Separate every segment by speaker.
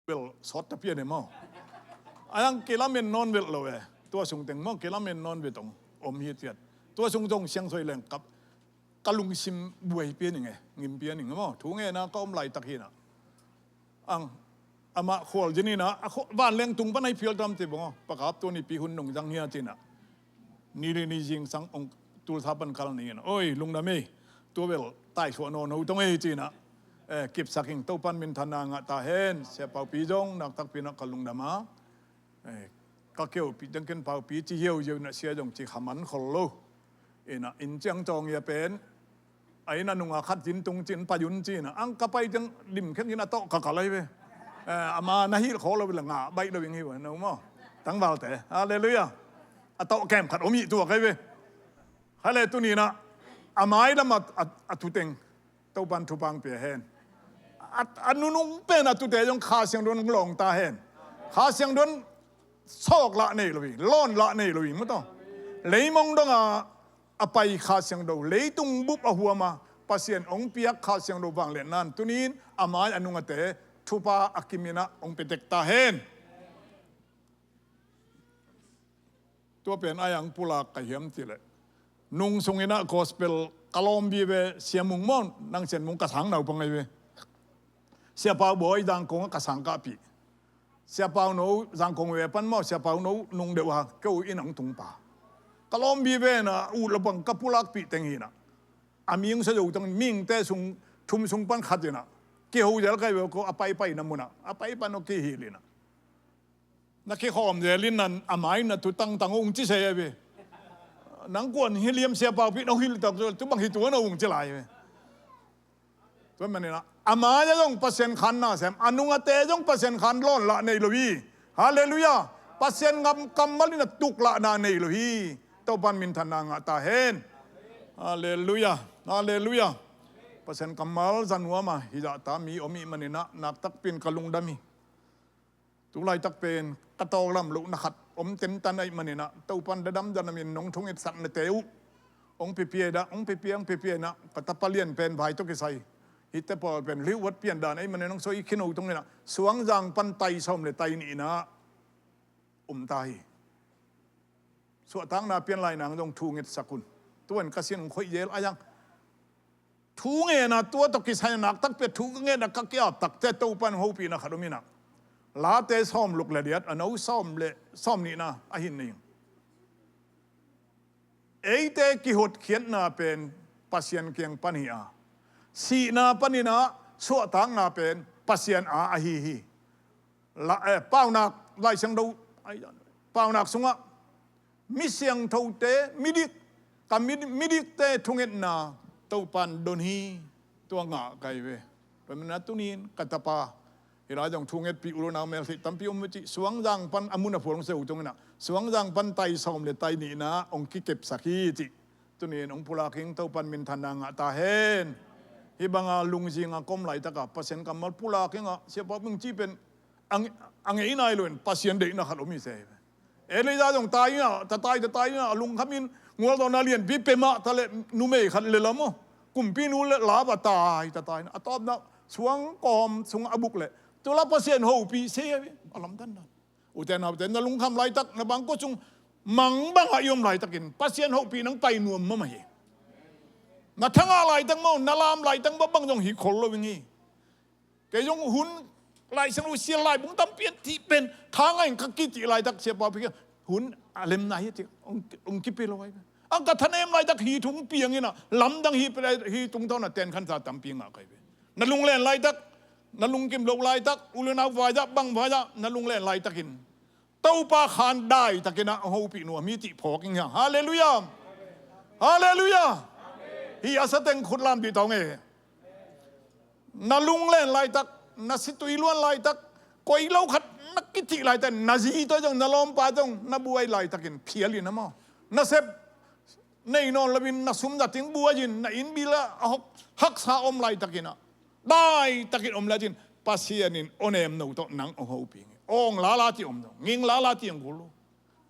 Speaker 1: เวลสอดตะเพียนมั้งอันกิลามินนอนเวลเราตัวสุงเต็งมั้งกิลามินนอนเวตงอมฮีเตียดตัวสุงจงเชียงซอยแรงกับกะลุงซิมบวยเปียนยังไงงิมเปียนยังไงมั้งถูงไงนะก็อมไหลตะกี้นะอังอามาขวลจีนี่นะบ้านเลี้ยงตุงปนในพิลตามติบงประกอบตัวนี้ปีหุ่นนงจังเฮียจีน่ะนี่เรื่องนี้จริงสังองตุลทับบันคาลนี่นะโอ้ยลุงดามีตัวเวลใต้ชวนโนตรงไอ้จีน่ะเก็บสักกิ่งเต้าปันมินธนางตาเห็นเสียเป่าปีจงนักตักปีนักกลุงดามาก็เกี่ยวปีจังเกินเป่าปีจีเหี่ยวอยู่น่ะเสียจงจีขมันขลโลน่ะอินเจียงจองอย่าเป็นไอ้นั่นนุ่งอาคัดจินตุงจินปายุนจีน่ะอังกะไปจังดิมแค่กินอะโตกะกะไรไปอามานาฮิขอเราเป็นหลังใบเราอย่างนี้วะน้องมั้งตั้งเบาแต่ฮาเลลูยาอะโตแก้มขัดอมีตัวใครไปฮาเลตัวนี้นะอามาอีละมาอะตุเต็งเต้าปันทุปังเปียเห็นอันนุ่งเป็นอะตุเตยงขาเสียงโดนหลงตาเห็นขาเสียงโดนซอกละนี่เลยล้อนละนี่เลยไม่ต้องเลยมองดงอะไปขาเสียงโดเลยตุงบุบอะหัวมาปัสเซียนองเปียกขาเสียงโดบางเลนนั่นตัวนี้อามาอันนุ่งเตะทุปาอักิมินะองเป็นเด็กตาเห็นตัวเป็นอายังปุลากเหียมทีเลยนุ่งทรงอินะกอสเปลกลอมบีเวเสียมุงมอนนั่งเสียนมุงกระสังหนาวปังไงเวเสียเปล่าบ่อยดังคงกระสังกะปีเสียเปล่าหนูดังคงเวปันมอเสียเปล่าหนูนุ่งเดือดเก้าอินังตุงป่ากลอมบีเวนะอูระบังกับปุลากปีเต็งหินะอามีงเสด็จตังมิงเตสุงทุมสุงปันขัดนะเกี่ยวจะแล้วก็ก็อไปน้ำมุนะอไปปันโอเคฮิลินะนักขี้ขอมเดลินนั้นอาไม้นะตุตังตังองค์ที่เสียไปนังกวนฮิเลียมเสียเปล่าพี่น้องฮิลตับตุบังฮิตัวน้องจะไหลไปตัวมันนี่นะอามาจะต้องเปอร์เซ็นต์ขันนะแซมอนุงเตต้องเปอร์เซ็นต์ขันล้นละในโลวีฮาเลลูยาเปอร์เซ็นต์กำมัลินะตุกละนาในโลวีเต้าปันมินธนางตาเห็นฮาเลลูยาฮาเลลูยาเปอร์เซ็นต์กำมัลจันหัวมาฮิจาตามีอมีมันนี่นะนักตักเป็นกะลุงดามีตุไลตักเป็นกระตอกลำลุนักขัดอมเต็นตันไอมันนี่นะเต้าปันดำดำมินน้องทงอิสันเตวองเปียดะองเปียนะกตะปะเลียนเป็นใบตุกิไซฮิตเตปอเป็นริ้ววัดเปียนดานไอ้มันน้องโซอีขินูตรงนี้นะสวงจางปันไตซ้อมเลยไตนี่นะไตสวดทางนาเปียนลายนางต้องทูเงิดสกุลตัวนั้นกษียณคอยเยลอายังทูเงินะตัวตุกิไซนักตักเป็ดทูเงินะกักยาตักเตตูปันหูปีนะขัดมินะลาเตซ้อมลุกละเดียดอันนู้ซ้อมนี่นะอาหินนี่เอเตกิหดเขียนนาเป็นปัสเซียนเกียงปันหิอาสีนาปันนี่นะสวดทางนาเป็นปัสเซียนอาฮีละเป้านักไล่เสียงดูเป้านักสงะมิเสียงทูเตมิดิกับมิดิเตทุงเอ็นนาตัวปันโดนฮีตัวงะไกเวเป็นมันตุนีนกัตปาเวลาจงทุงเอ็ดปีอุโรนาเมลสิตั้มปีอมจิสวงจังปันอามุนาพวงเสวตรงนั้นสวงจังปันไตซ้อมเลยไตนี่นะองค์กิเก็บสักฮีจิตัวนี้องค์พุลาคิงตัวปันมินธนางตาเห็นฮิบังอาลุงจิงอากอมไหลตะกับเปอร์เซ็นต์กับมัลพุลาคิงเสียบอกมึงจีเป็นอังเอินายลุนเปอร์เซ็นต์เด็กนะขัดอมิเสยเอเลยจ้าจงตายเนี่ยจะตายเนี่ยลุงขมินงัวตอนนาเรียนพี่เปมาทะเลนุ่มเอขัดเลยละมั้งกลุ่มพี่นู้นลาบตายจะตายนะตอบนะสวงกอมสวงอบุกเลยตัวละเปอร์เซ็นต์หูปีเสียอารมณ์ท่านนั้นอุตนาแต่นลุงคำไหลตักนะบางก็จงมังบางอายุมไหลตักินเปอร์เซ็นต์หูปีนังไปนวมมาไม่นะทั้งอะไรทั้งมองนาลามไหลทั้งบ้างจงหิคอลเลยอย่างงี้แกยงหุ่นไหลสังลุเสียไหลบุ้งตั้มเปลี่ยนที่เป็นทางไอ้กักกิจิไหลตักเสียปอพี่ก็หุ่นอะไรมันไหนที่องคิดไปลอยอังกัทนเอมไหลตักหีถุงเปียงนี่นะลำดังหีไปหีถุงเท่านั้นเต้นขันซาตั้มเปียงอะไรไปนั่นลุงเล่นไหลตักนั่นลุงกิมลงไหลตักอุลนาวายะบังวายะนั่นลุงเล่นไหลตักินเต้าปาขานได้ตักินนะหูปีนัวมีติพอกอย่างฮาเลลูยาฮาเลลูยาฮีอาศัยแต่งขุดลามปีตองเอนั่นลุงเล่นไหลตักนั่นสิตุยล้วนไหลตักก็อีเล่าขัดนักกิจไหลตักนั่นจีตัวจงนั่นล้อมป่าจงนั่นบัวไหลตักินเพียลินะมั้งนั่นเสพในนอนละบินนั่นสมดัติงบัวจินนั่นอินบิละฮักษาอมไหลตักินนะได้ตักินอมละจินปัสเซียนินโอเนมนูโตนังโอหูปีองลาลาที่อมงิงลาลาที่องกุลู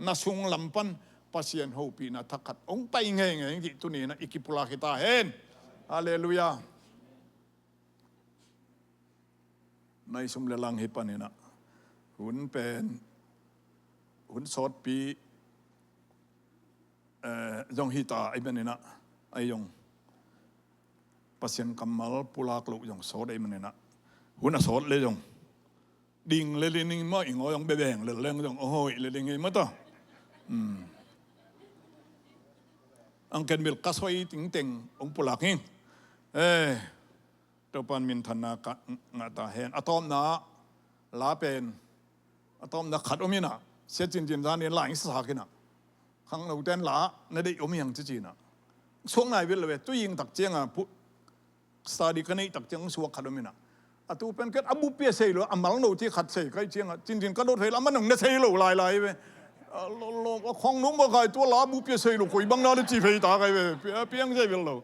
Speaker 1: นั่นสุงลำปันปัสเซียนหูปีนะทักขัดองไปไงที่ตัวนี้นะอิกิปุลาคิตาเห็นฮาเลลูยาในสมเลลังฮิปันนี่นะ หุ่นเป็นหุ่นสดปียองฮิตาไอ้เป็นนี่นะไอ้ยองpasien kamal pulak lu yong sod ai manena huna sod le yong ding le le ning mo ingo yong bebeng le leng yong ohoi le ding ma to ang ken bil kasoi ting teng ong pulak hin to pan min thana ka ngata hen atom na la pen atom na khat omina se chin chin dan ni la ing sa kina khang no ten la na dei om yang chi chi na song nai bil le tu ying tak chiang a study kan ei tak chang suak khadomina atu pen ket abu pia sei lo amal no ti khat sei kai chiang chin chin ka do thei la man nang na sei lo lai lai ve lo khong nung ba kai tu la abu pia sei lo koi bang na chi phei ta kai ve piang sei vel lo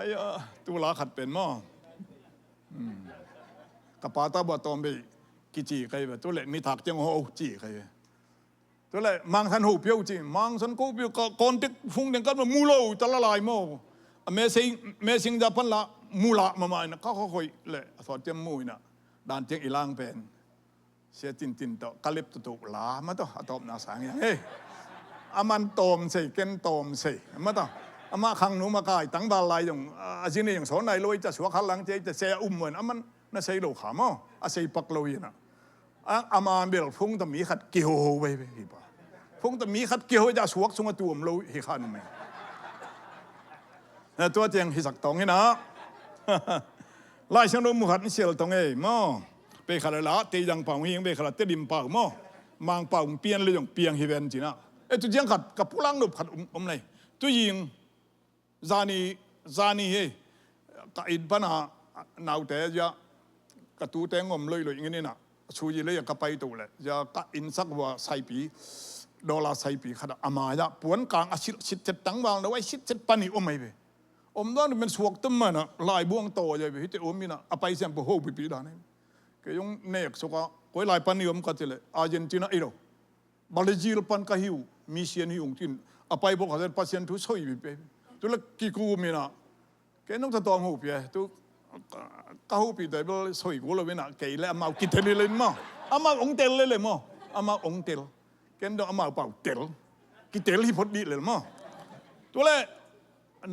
Speaker 1: ai tu la khat pen mo ka pa ta ba tom be ki chi kai ve tu le mi thak chang ho chi kai ve tu le mang than hu piao chi mang san ko piao kon tik phung deng kan ma mu lo ta la lai mo amazing japan la mula mama na ka khoi le so tem mu na dan tiang ilang pen sia tin tin to kalip tu la ma to atop na sang ya aman tom sei ken tom sei ma to ama khang nu ma kai tang ba lai yong ajini yong so nai loi cha suak halang che cha se mon aman na sei lo kha mo a sei pak lo ina ama bel phung ta mi khat ki ho we hi ba phung ta mi khat ki ho ja suak sunga tuam lo hi khan me naตัวเตียงฮิสักตองนี่นะไล่เสียงลมมุขัดนี่เสียลตองเอ้มอไปขนาดละตีดังเป่าหิงไปขนาดเตดิมเป่ามอมังเป่าเปียนเลยอย่างเปียงฮิเวนจีนะตัวเจียงขัดกับผู้ลังหนุบขัดเลยตัวยิงซานีเฮ้กับอินปนาหนาวแต่จะกระตูแตงอมเลยอย่างนี้นะชูยีเลยอย่างกับไปตัวเลยจะกับอินสักว่าไซปีดอลลาร์ไซปีขนาดอามายะปวนกลางอาชิดเจ็ดตังวางเอาไว้ชิดเจ็ดปันนี่อมไม่ไปอมด้านเป็นสวกตั้มมันอะลายบ่วงโตใหญ่ไปที่อมมีนะอภัยเสียงผู้โหปีด้านนี้ก็ยังเนกสกะก็ลายปันนิยมกันเลยอาร์เจนตินาอีโรบราซิลปันก็หิวมีเซียนหิวจริงอภัยบอกว่าปัสเซียนทุสอยไปตัวละกี่กูมีนะแกน้องจะตอมหูเปียตัวก้าวปีแต่เป็นสอยกูเลยนะแกเลยอามากิเทลเลยมั้งอามาองเทลเลยมั้งอามาองเทลแกน้องอามาเป่าเทลกิเทลฮิพอดีเลยมั้งตัวละ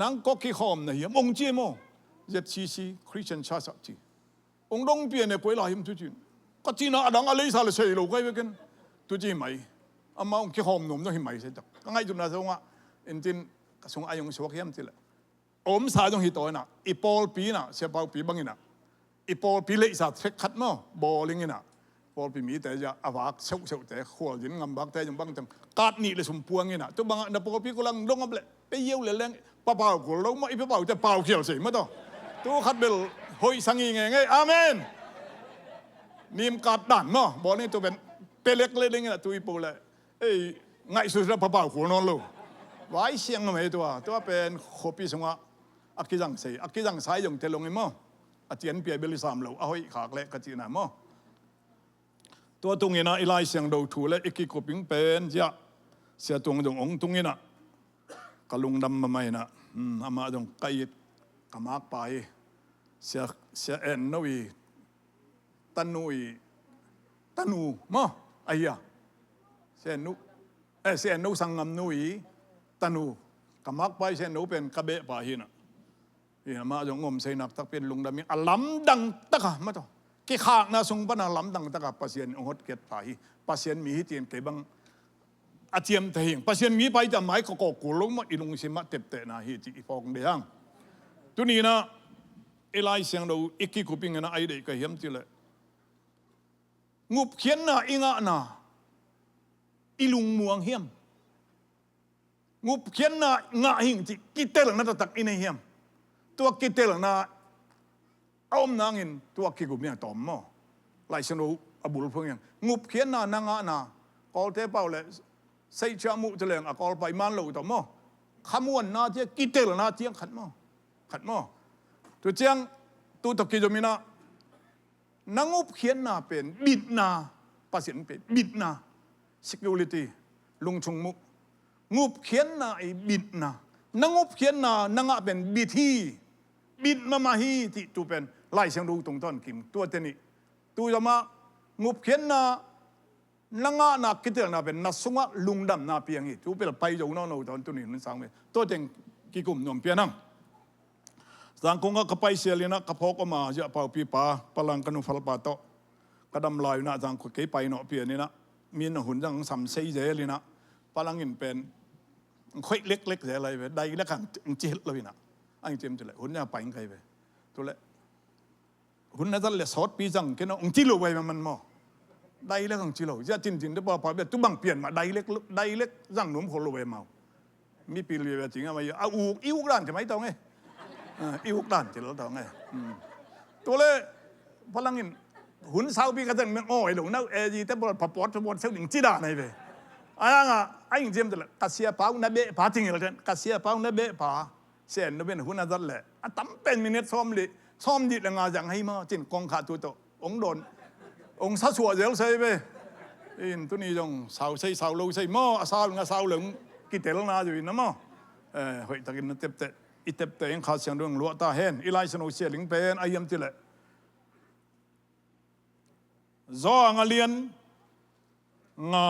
Speaker 1: นังก็ขี้หอมนะเหี้ยองเจียมยัดซีคริสเตียนชาติจีองดงเปียเนี่ยป่วยลายหิมทุจินก็จีน่าดังอะไรสารเสยโลกไอ้เวกันทุจิไหมอามาองขี้หอมหนุ่มต้องหิมไหมเสียจักก็ไงจุดนั้นสงว่าอินจินสงอายงสวกเยี่ยมทีละอมสายต้องหิตัวน่ะอีปอลปีน่ะเสียเปาปีบังอิน่ะอีปอลปีเล็กสัตว์คัดมั้งบอลลิงอิน่ะปอลปีมีแต่จะอวากเฉาแต่ขวดยินงำบักแต่ยังบังจังกาดนี่เลยสมพวงอิน่ะตัวบางน่ะปอลปีก็ลังลงอับเลยไปเยี่ยวเลยแรงป้าเป่ากูเราไม่ไปเป่าจะเป่าเขียวสิไม่ต้องตัวขัดเบลหอยสังยิงไงอาเมนนิมกัดด่านเนาะบอกนี่ตัวเป็นเล็กเล็กนี่แหละตัวอีปูเลยเอ้ยไงสุดแล้วป้าเป่ากูนอนลูไว้เสียงไม่ตัวเป็นขบปีสงะอักกิจังใส่อักกิจังสายยงเทลงไงมั้งอาเจียนเปียเบลิสามเหล่าเอาให้ขากเล็กกระจีน่ะมั้งตัวตรงนี้นะอีไลเสียงดูถูและอีกกี่ขบปิงเป็นจะเสียตรงตรงองตรงนี้นะกะลุงดำมาไม่นะอามาตรงไก่กะมากไปเสียเอ็นนุยตันูมั้งไอ้ยาเสียนุสังงามนุยตันูกะมากไปเสียนุเป็นกะเบะไปหินะหินะมาตรงงมเสนักตักเป็นลุงดำมีอลัมดังตะกะมาตรงกี่ขากนะทรงปนาลัมดังตะกะปัสเซียนองค์เกตไปปัสเซียนมีฮิตเตียนเก็บังอาเจียมเถียงปัสเซียนมีไปจะหมายก็กูลงมาอีลงสิมาเต็บเตะนะฮิจิอีฟองเดียงตัวนี้นะเอไลเสียงเราอีกกี่กูปิงนะไอเด็กก็เหี้ยมทีเลยงุบเขียนนะอิงะนะอีลุงมวงเหี้ยมงุบเขียนนะงะหิงจิกิเตลนะตักอินเหี้ยมตัวกิเตลนะอ้อมนางอินตัวกี่กูมีตอมมั้งไลเสียงเราอบุลพงยังงุบเขียนนะนางะนะกอลเทเปาเลยใส่ชามุเจริญอกอลไปมันเหลวต่อมั้งขมวนนาเจียกิเตลนาเจียงขัดมั้งตัวเจียงตัวตะกี้จะมีนะนางอุบเขียนนาเป็นบิดนาปัสเซียนเป็นบิดนา security ลุงชงมุงุบเขียนนาไอ้บิดนานางอุบเขียนนานางเป็นบิดที่บิดมาฮีที่ตัวเป็นไล่เสียงดูตรงต้นกิมตัวเจนี่ตัวจะมางุบเขียนนา นังนักกิเตลนาเป็นนัสงะลุงดำนาเปียงอีทูเป็นไปอยู่นอนตอนตุนี้นั่นสังเวตัวเต็งกิกุมนมเปียนังสังคงก็ไปเสียเลยนะกระพกมาจะเป่าปีป่าพลังกันนุฟัลปาโตกระดำลอยนะสังคงไปเนาะเปียนี่นะมีนหุ่นจังสัมเซยเจเลยนะพลังเงินเป็นค่อยเล็กๆอะไรไปได้แล้วขังเจ็ดเลยนะอันเจมจะเลยหุ่นเนี่ยไปยังไงไปตัวเละหุ่นนั่นจะเลยสอดปีจังแค่นั้นองจิโลไปมันมอได้แล้วขังจิโลจะจริงๆได้บอกพอแบบตุ้บังเปลี่ยนมาได้เล็กจังหนุ่มคนโลไปเมามีปีเรียจริงอะมาเยอะอูอิวกด้านจะไม่ต้องไงอิวกด้านจะเราต้องไงตัวเละพลังเงินหุ่นสาวปีกันตั้งเมืองอ้อยหลงนั่งจีแต่บอลผับปอดบอลเซลล์หนึ่งจีด่าในไปไอ้ยังเจมส์เลยกัสเซียป้าอุนเบะป้าจริงเหรอกันกัสเซียป้าอุนเบะป้าเสียนนเป็นหุ่นนั่นแหละตั้มเป็นมินิซ้อมดิละงาจังให้มาจินกองขาดตัวโตองโดนองสัสวเจลใช่ไปอินตัวนี้จงสาวใช่สาวลูใช่หม้อสาวงาสาวเหลืองกิเตลนาอยู่นะหม้อเฮ้ยตะกินเต็บอีเต็บยังขาดเสียงเรื่องลัวตาเห็นอีไลสโนเสียลิงเป็นไอ้ยังที่แหละจองเลียนงา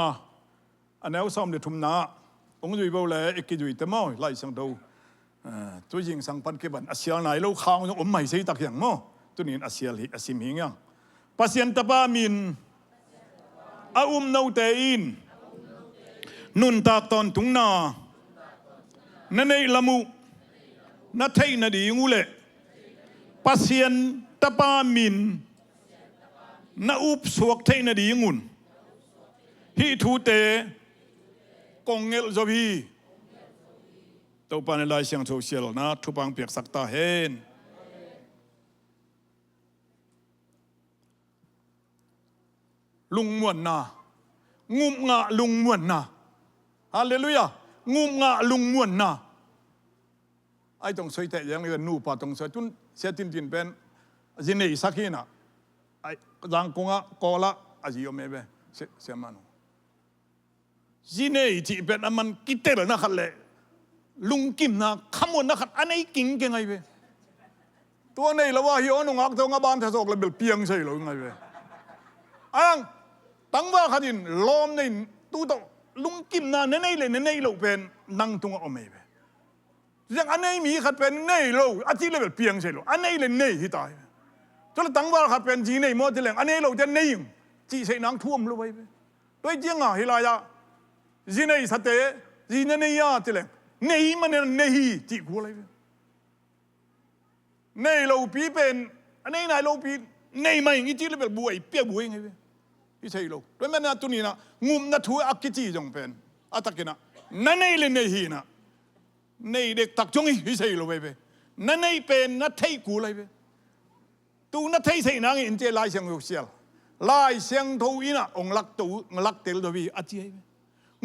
Speaker 1: อันนี้ซ้อมเดือดทุ่มนาองค์จุยเบลเลยเอกจุยเต็มม้อไล่เสียงดูตัวยิงสังพันธ์เก็บันอาเซียนไหนเราข้าวต้องอมใหม่ใส่ตักอย่างม้อตัวนี้อาเซียนอาซิมหิงยังปัสยันตบามินอานาเตอินนุนตากตอนทุ่งนานั่นเองละมุนัทไทยนาดีงูเล่ปัสยันตบามินนาอุปสวกไทยนาดีงุนฮิทูเตกงเงลจบีตัวปานลายเสียงโซเชียลนะทุบังเปียกสักตาเห็นลุงมวนนะงุมงะลุงมวนนะฮาเลลูยางุมงะลุงมวนนะไอ้ตรงสวยแต่ยังเงินนูปาตรงสวยจุนเสียตินเป็นจินเนสักทีนะไอ้จังกงะกอละอาจิโยเมเบเสียมันจีเนยที่เป็นมันกิเตอร์นะขัดเลยลุงกิมนะขมวนนะขัดอันไหนกิ่งยังไงเว้ตัวนี้ละว่าฮิโอนุงักตัวงาบานทะศกเลยเบลเปียงใช่หรือไงเว้อังตั้งว่าขัดินล้อมในตู้โตลุงกิมนะเนยเลยเนยเราเป็นนั่งตัวอเมเว้ยังอันไหนมีขัดเป็นเนยเราอาทิตย์เลยเบลเปียงใช่หรืออันไหนเลยเนยที่ตายจนตั้งว่าขัดเป็นจีเนยมอดที่แหลงอันไหนเราจะเนยจีใส่นังท่วมเลยเว้ด้วยเจียงอ่ะฮิลายาจีเนยสเตจีเนยยาที่แหลงเนยมันเนยจีกูอะไรเนยเราปีเป็นอันนี้นายเราปีเนยไม่งี้จีเลยแบบบวยเปียบวยไงเว้ยพี่ใช่เราด้วยมันนะตัวนี้นะงุมนะทัวอักจีจงเป็นอัตกินะนั่นเนยเลยเนยนะเนยเด็กตักจงพี่ใช่เราเว้ยนั่นเนยเป็นนัทไทยกูอะไรเว้ยตูนัทไทยใช่นางอินเจลายเสียงโยเซียลลายเสียงทูอินะองลักตูลักเตลตัวพี่อาจี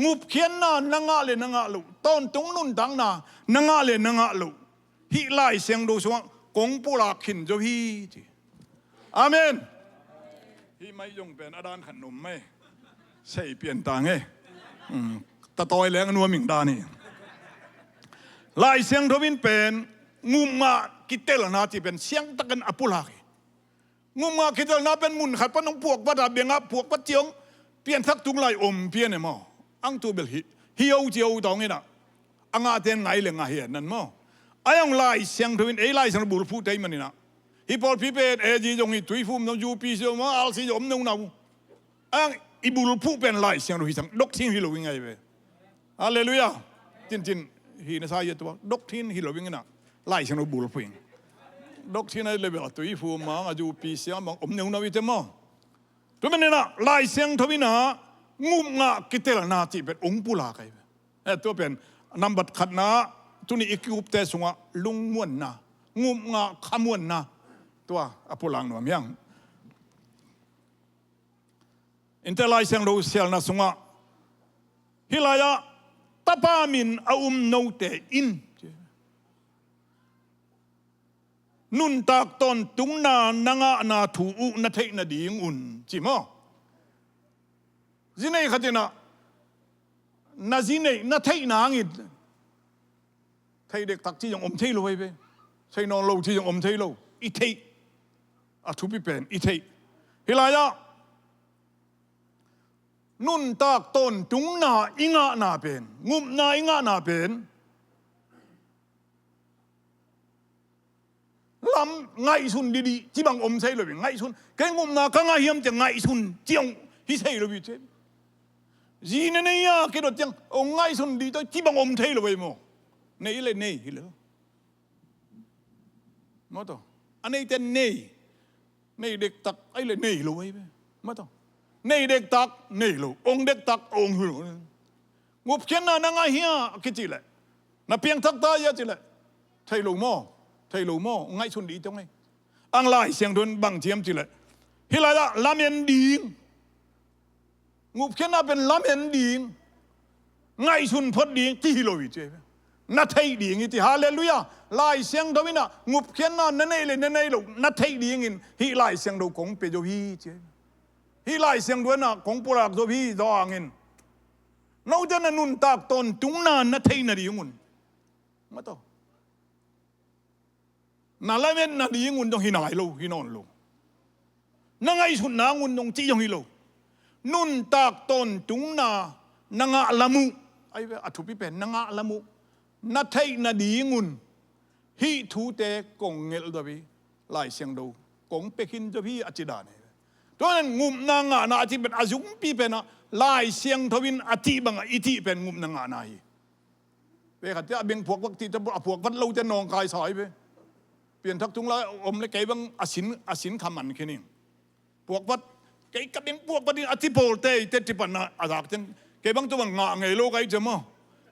Speaker 1: งุบเขียนน่ะนังอาเลนังอาลูต้นตรงนุ่นดังน่ะนังอาเลนังอาลูฮิไลเสียงดูสว่างกงปุระขินจะพี่จีอาเมนฮิไม่ยงเป็นอาดานขนมไหมใช่เปลี่ยนต่างไงตะตอยแรงนัวมิงดานี่ไลเสียงทวินเป็นงุมมากิเตลนาที่เป็นเสียงตะกันอปุระงุมมากิเตลนาเป็นมุนขัดปนงพวกบัดาเบียงพวกปัจเจียงเปลี่ยนทักตุงไหลอมเปลี่ยนเนี่ยมั้งอังตัวเบลฮิโอเจียวตองนี่นะอังอาเทนไงเลยงาเฮียนั่นมั้งไอ้ยังไล่เสียงทวินไอ้ไล่เสียงบุรุษพูดได้มันนี่นะฮิปอลพิเปตจีจงฮิตุยฟุมน้องยูปีเซียวมาอัลซีจอมน้องนาอังอิบุรุษพูดเป็นไล่เสียงทวินสังดอกทินฮิโลวิงไงเว้ฮาเลลูยาจินฮีน่าใช่ตัวดอกทินฮิโลวิงนะไล่เสียงบุรุษพูดดอกทินไอ้เลยแบบตุยฟุมมายูปีเซียวมาอมน้องนาวิเตมั้งตัวมันนี่นะไล่เสียงทวินนะงุมงะกิเตลนาที่เป็นองค์ปุลาไงตัวเป็นนำบัตรขัดนะตัวนี้อีกอุปเทศงะลุงมวนนะงุมงะขมวนนะตัวอปุลังหน่วยยังอินเตอร์ไลเซงโรเซียลนะสงะฮิลายะตะปามินอาโนเตอินนุนตากตอนตุงนานังนาถูอุนาเทนดีงอุ่นจิมอจีเน่ขัดนะนาจีเน่นาไทยนางอิดไทยเด็กตักที่ยังอมเทยโลไปใช่นอนโลที่ยังอมเทยโลอีเทยอาทุบิเป็นอีเทยฮิลายะ นุ่นตากต้นตุงนาอิงะนาเป็นงุมนาอิงะนาเป็นลำไงสุนดีๆที่บางอมใช่เลยไงสุนแกงุมนาข้างเฮียมจะไงสุนเจียงฮิใช่เลยเจ้จีนเนี่ยแกรถจังองไงสุนดีตัวที่บางอมใช่เลยมั้งเนี่ยเลยเนี่ยเลยมาต่ออันนี้จะเนี่ยเด็กตักไอ้เลยเนี่ยเลยมาต่อเนี่ยเด็กตักเนี่ยเลยองเด็กตักองหืองบเขียนน่ะนางเฮียคิดจีเลยน่ะเพียงทักตายจีเลยใช่ลูกม่อไทยลูโม่ไงสุนดีตรงไหนอังไลเสียงทุนบังเทียมจีเลยฮิลายะลาเมียนดีงูเขียนน่าเป็นลาเมียนดีไงสุนพอดีที่ฮิโลวิเจนัทไทยดีงี้ที่ฮาเลลูยาลายเสียงดวินะงูเขียนน่าเนเนเลยเนเนลูนัทไทยดีงี้ฮิลายเสียงดูของเปโจฮีเจฮิลายเสียงด้วยนะของปุรักโจฮีดองินเราจะนันุนตากตนตุงนานนัทไทยนาดีงุนมาต่อนาลาเวนนาดีงุนตรงหินายโลหินอนโลนังไงสุนนางุนตรงจียงฮิโลนุนตากตนตุงนานังะละมุไอ้เวอธุพิเป็นนังะละมุนัทไทยนาดีงุนฮิทูเตกงเงลดวีลายเสียงดูกงเปกินดวีอจิดานี่ตัวนั้นงุมนางะนาอธิเป็นอาจุงปีเป็นนะลายเสียงทวินอธิบังอิธิเป็นงุมนางะนาฮีเวขัดจะเบียงพวกวักที่จะพวกวัดเราจะนองกายสอยไปเปลี่ยนทักทุงแล้วอมเลยไก่บังอสินคำมันแค่นี้พวกวัดไก่กับยังพวกวัดนี้อธิโพลเตติปันนะอาจากจังไก่บังตัวงะไงโลกไก่จะมั่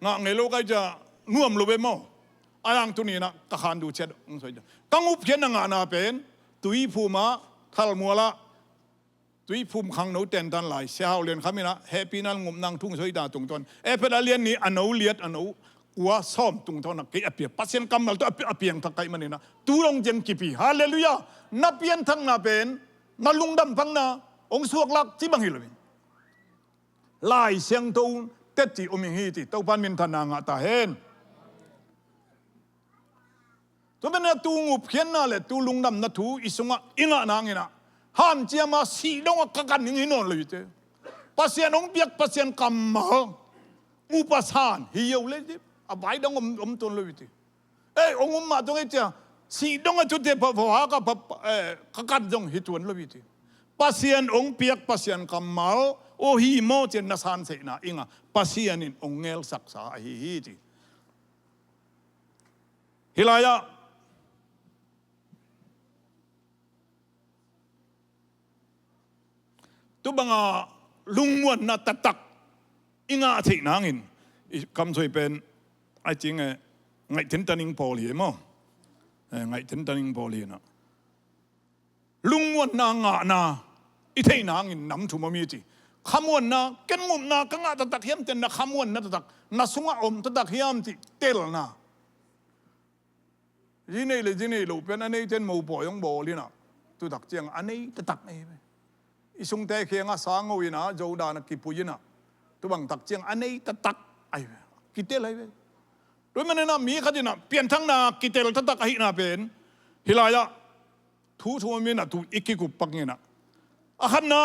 Speaker 1: งะไงโลกไก่จะน่วมโลเบมั่อายังตัวนี้นะตะขานดูเช็ดองศากังอุบเขียนงะนาเป็นตุยภูมาทัลมัวละตุยภูมิขังโนเตนตันไหลเสียเอาเรียนคำนี้นะแฮปปี้นั่งงุมนั่งทุ่งสวยตาตรงตอนเพดาเลียนนี้อันเอาเลียดอันเอาว่าซ้อมตรงเท่านั้นกี่อภิปัสยันกรรมเราต้องอภิยังทักไกมันนี่นะตูลงเจนกี่ปีฮาเลลูยานับเพียนทั้งนาเป็นนาลุงดำพังนาองสวกลักที่บังฮิลวินลายเสียงตูนเต็ดจีอมิฮิติเต้าพันมินทนางตาเห็นตัวเป็นตูงุบเขียนน่ะเลยตูลุงดำนัทูอิสุงะอิงะนางนี่นะห้ามเจียมาสีดงกันอย่างนี้นอนเลยเจ้ปัสยันองเปียกปัสยันกรรมมาอุปสานฮิโยเลยอาไว้ดงตัวเลยวิธีองค์มาตรงนี้จ้ะสีดงจุดเดียบพอหากับกันดงฮิตวนเลยวิธีปัสยันองเปียกปัสยันกำมัลโอฮีโมเจนนัสานเสนาอิงะปัสยันินองเงลศักษาฮิจีฮิลายะตุบังอาลุงวนนัตตักอิงะเสนางินคำสวยเป็นไอ้จริงไงถึงตันิงพอลีมั้งไงถึงตันิงพอลีนะลุงวันนางะนาอิเทนางอินน้ำถุมามีจีขมวนนะเกินมุมนะกังอาตตักเฮียมเจนนะขมวนนะตตักนะสุงะอมตตักเฮียมจีเตลนะจีนี่เลยลูกเป็นอันนี้เจนมูปอยงโบลีนะตุตักเจียงอันนี้ตตักนี่อิสุงเตเคียงอาสางวินะโจดานะกิปุยนะตุบังตักเจียงอันนี้ตตักไอ้กิเตลอะไรโดยมันนะมีขนาดเปลี่ยนทั้งนากิเตลทั้งตะกินาเป็นฮิลายะทูทูมีนะทูอิกิกุปักเงินะอาขันนะ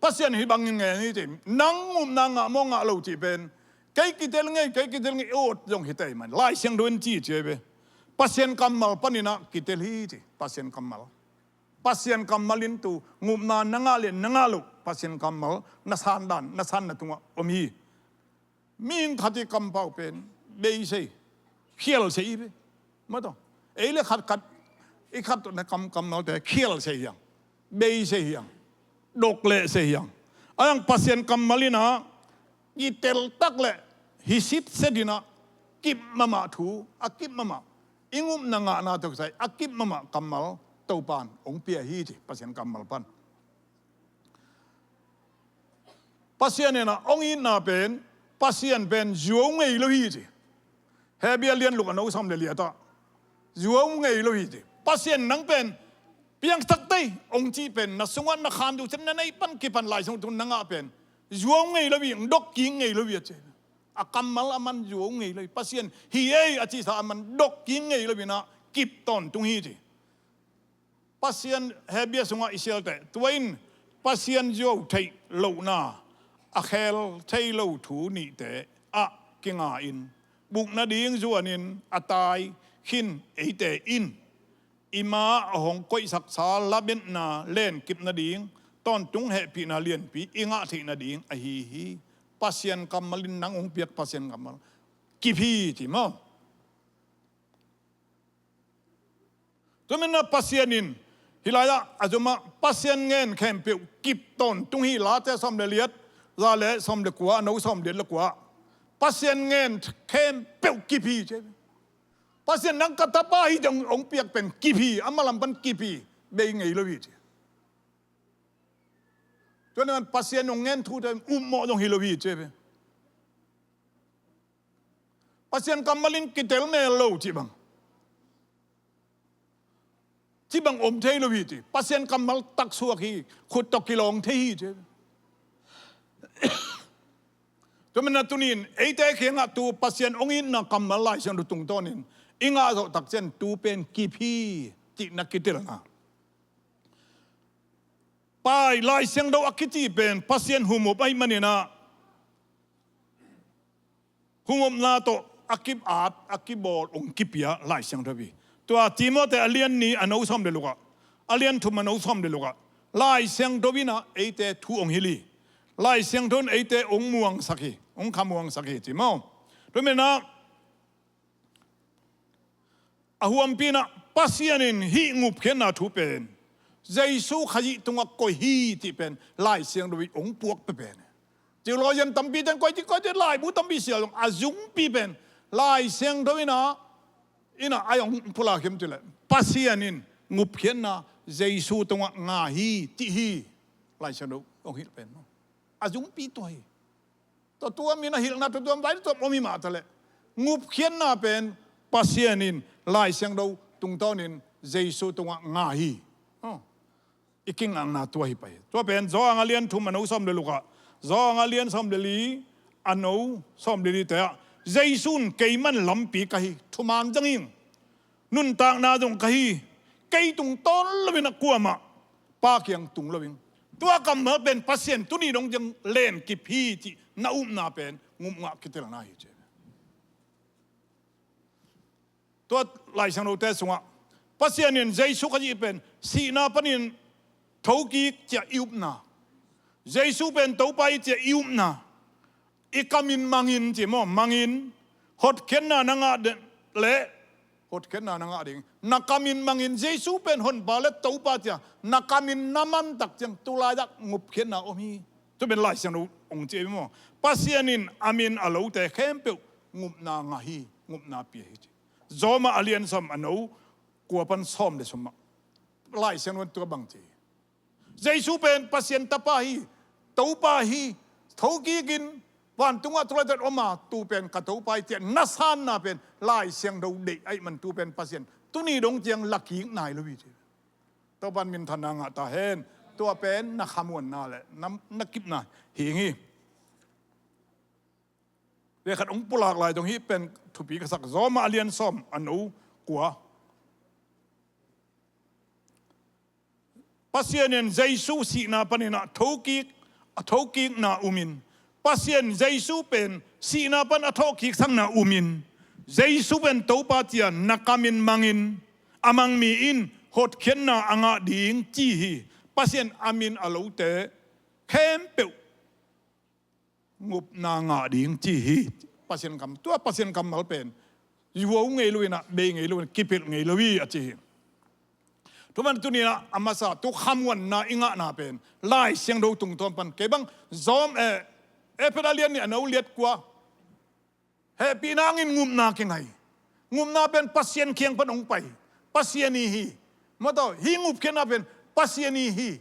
Speaker 1: ปัสยันฮิบังเงินนี่จีนังมุมนางะมองะเราจีเป็นไก่กิเตลไงโอ้ยงฮิตไอมันไล่เสียงดวนจีเจเบปัสยันกำมัลปนินะกิเตลฮีจีปัสยันกำมัลินตูมุมนานางะเลียนนางะลูปัสยันกำมัลนัสันดันนัสันนะตุงะอมีมีนขัดกำเปาเป็นเบย์เซ่เขียลเซ่ไปมาต่อเลยขัดอีขัดตัวนั้นกำเอาแต่เขียลเซ่ยังเบย์เซ่ยังดกเละเซ่ยังอันพัศยันกำมาลีนะยีเตลตักเละฮิสิตเสดินะกิบมาถูกิบมาอิงุมนางานาตุกใส่กิบมากำมาลเต้าปานองเปียฮีจีพัศยันกำมาลปันพัศยันเนี่ยนะองอินนาเป็นปัสยันเป็นจัวงไงลุยจีเฮบีเลียนลูกน้องสามเดียร์ตาจัวงไงลุยจีปัสยันนังเป็นเพียงสักเตยองจีเป็นนัสงวนนักขันดูฉันนั่นไอ้ปันกิปันลายสงตุนนังอาเป็นจัวงไงลุยดกกิงไงลุยจีอากัมมัลอามันจัวงไงลุยปัสยันฮีเออาจีสามันดกกิงไงลุยนะกิบตอนตุงฮีจีปัสยันเฮบีสงวนอิสราเอลแต่ตัวอินปัสยันจัวไทยโลนา a khel thei lo thu ni te a kinga in buk na ding zuanin atai khin eite in ima hong koi sak sa labin na len kip na ding ton tung he pi na lien pi inga thi na ding a hi pasien kamalin nang ong piak pasien kamal kipi ti mo to men na pasienin hilaya azuma pasien ngen khem pe kip ton tung hi la te som le liat za le som le kwa no som le kwa pasien ngen khem pe kipi che pasien nang katapa hi jong ong piak pen kipi amalam pan kipi be ngei lo wi cho nên pasien ong ngen thu den mo dong hi lo wi che pasien kamalin kitel me lo chi bang om thei lo wi ti pasien kamal tak suak hi khut tok kilong thei che cho nên tunin eite khenga tu pasien ong in na kamal lai sang du tung tonin inga zo tak chen tu pen kipi ti na kitel na pai lai sang do akiti pen pasien humop ai manina humop na to akip at akibol ong kipia lai sang thabi tua timote alien ni ano som de luka alien thu mano som de luka lai sang do bina eite thu ong hili lai sang don eite ong muang sakhi ong khamuang sakhi timo to mena ahuam pina pasianin hi ngup khena thu pen Giêsu khai tunga ko hi ti pen lai siang do ong puak pe pen ti lo yan tampi den ko ti lai bu tampi sia long azung pi pen lai siang do ina ayong pula kem tu le pasianin ngup khena Giêsu tunga nga hi ti hi lai siang do ong hi pen azung pi to hi to tua mina hil na to tua bai to momi ma ta le ngup khena pen pasianin lai siang do tung tonin Giêsu tunga nga hi iking ang na tua hi pai tua pen zo ang alian thu mano som le luka zo ang alian som le li ano som le li te Giêsun keiman lampi kahi thuman janging nun tak na dong kahi kei tung ton lovina kuama pa kyang tung loving tua kam ma ben pasien tuni dong jang len ki phi ti na na pen ngum nga kitel na hi che tua lai sang no te sunga pasien in Giêsu ka ji pen si na panin thấu ký chia yêu na, Giêsu bên tấu bay chia yêu na, ikamin mangin chỉ mo mangin, hot ken na nanga le, hot ken na nanga ding, nakamin mangin Giêsu bên hon balet tấu ba chia, nakamin naman tak chang tulai dak ngup ken na omi, tu bên lai sang ong chia mo, pasianin amin alo te kempel ngup na ngahi, ngup na pi hi, zoma alien som ano, kuapan som de som, lai sang wan tu bang chia. Giêsu pen pasien tapahi taupahi thoki gin wan tunga truadat oma tu pen ka taupai ti nasan na pen lai siang do de ai man tu pen pasien tu ni dong jiang laki nai lo wi to ban min thananga ta hen to pen na khamun na le nam nakip na hi ngi le khat ong pulak lai dong hi pen thupi ka sak zoma alian som anu kwa pasien Giêsu si na panina thoki na umin pasien Giêsu pen si na pan thoki sang na umin Giêsu pen topa tia nakamin mangin amang mi in hot khen na anga ding chi hi pasien amin alote kempeu ngup na nga ding chi hi pasien kam tua pasien kam mal pen yuo ngei luina be ngei luina kipil ngei luwi a chi tuman tu ni na amasa tu khamwan na inga na pen lai siang do tung ton pan ke bang zom pedalian ni anau liat kwa he pinangin ngum na ke ngai ngum na pen pasien kiang pan ong pai pasien hi mato hi ngup ke na pen pasien hi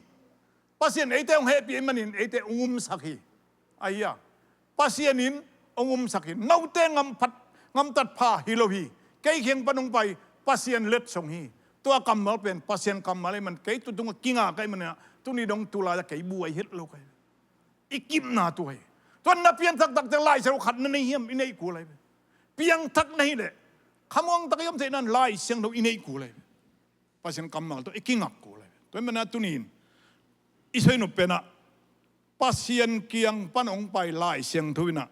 Speaker 1: pasien ete ong happy manin ete ngum sakhi aya pasienin ongum sakhi naute ngam tat pha hilohi kai kiang pan ong pai pasien let song hi tua kamal pen pasien kamal man kai tu tung kinga kai man tu ni dong tu la kai buai hit lo kai ikim na tu hai tuan na piang tak lai sa khat na nei hiam inei ku lai piang tak nei le khamong tak yom se nan lai siang do inei ku lai pasien kamal to ikingak ku lai tu man na tu nin isoi no pena ปัสยันเกียงปันองไปลายเสียงทุยนะ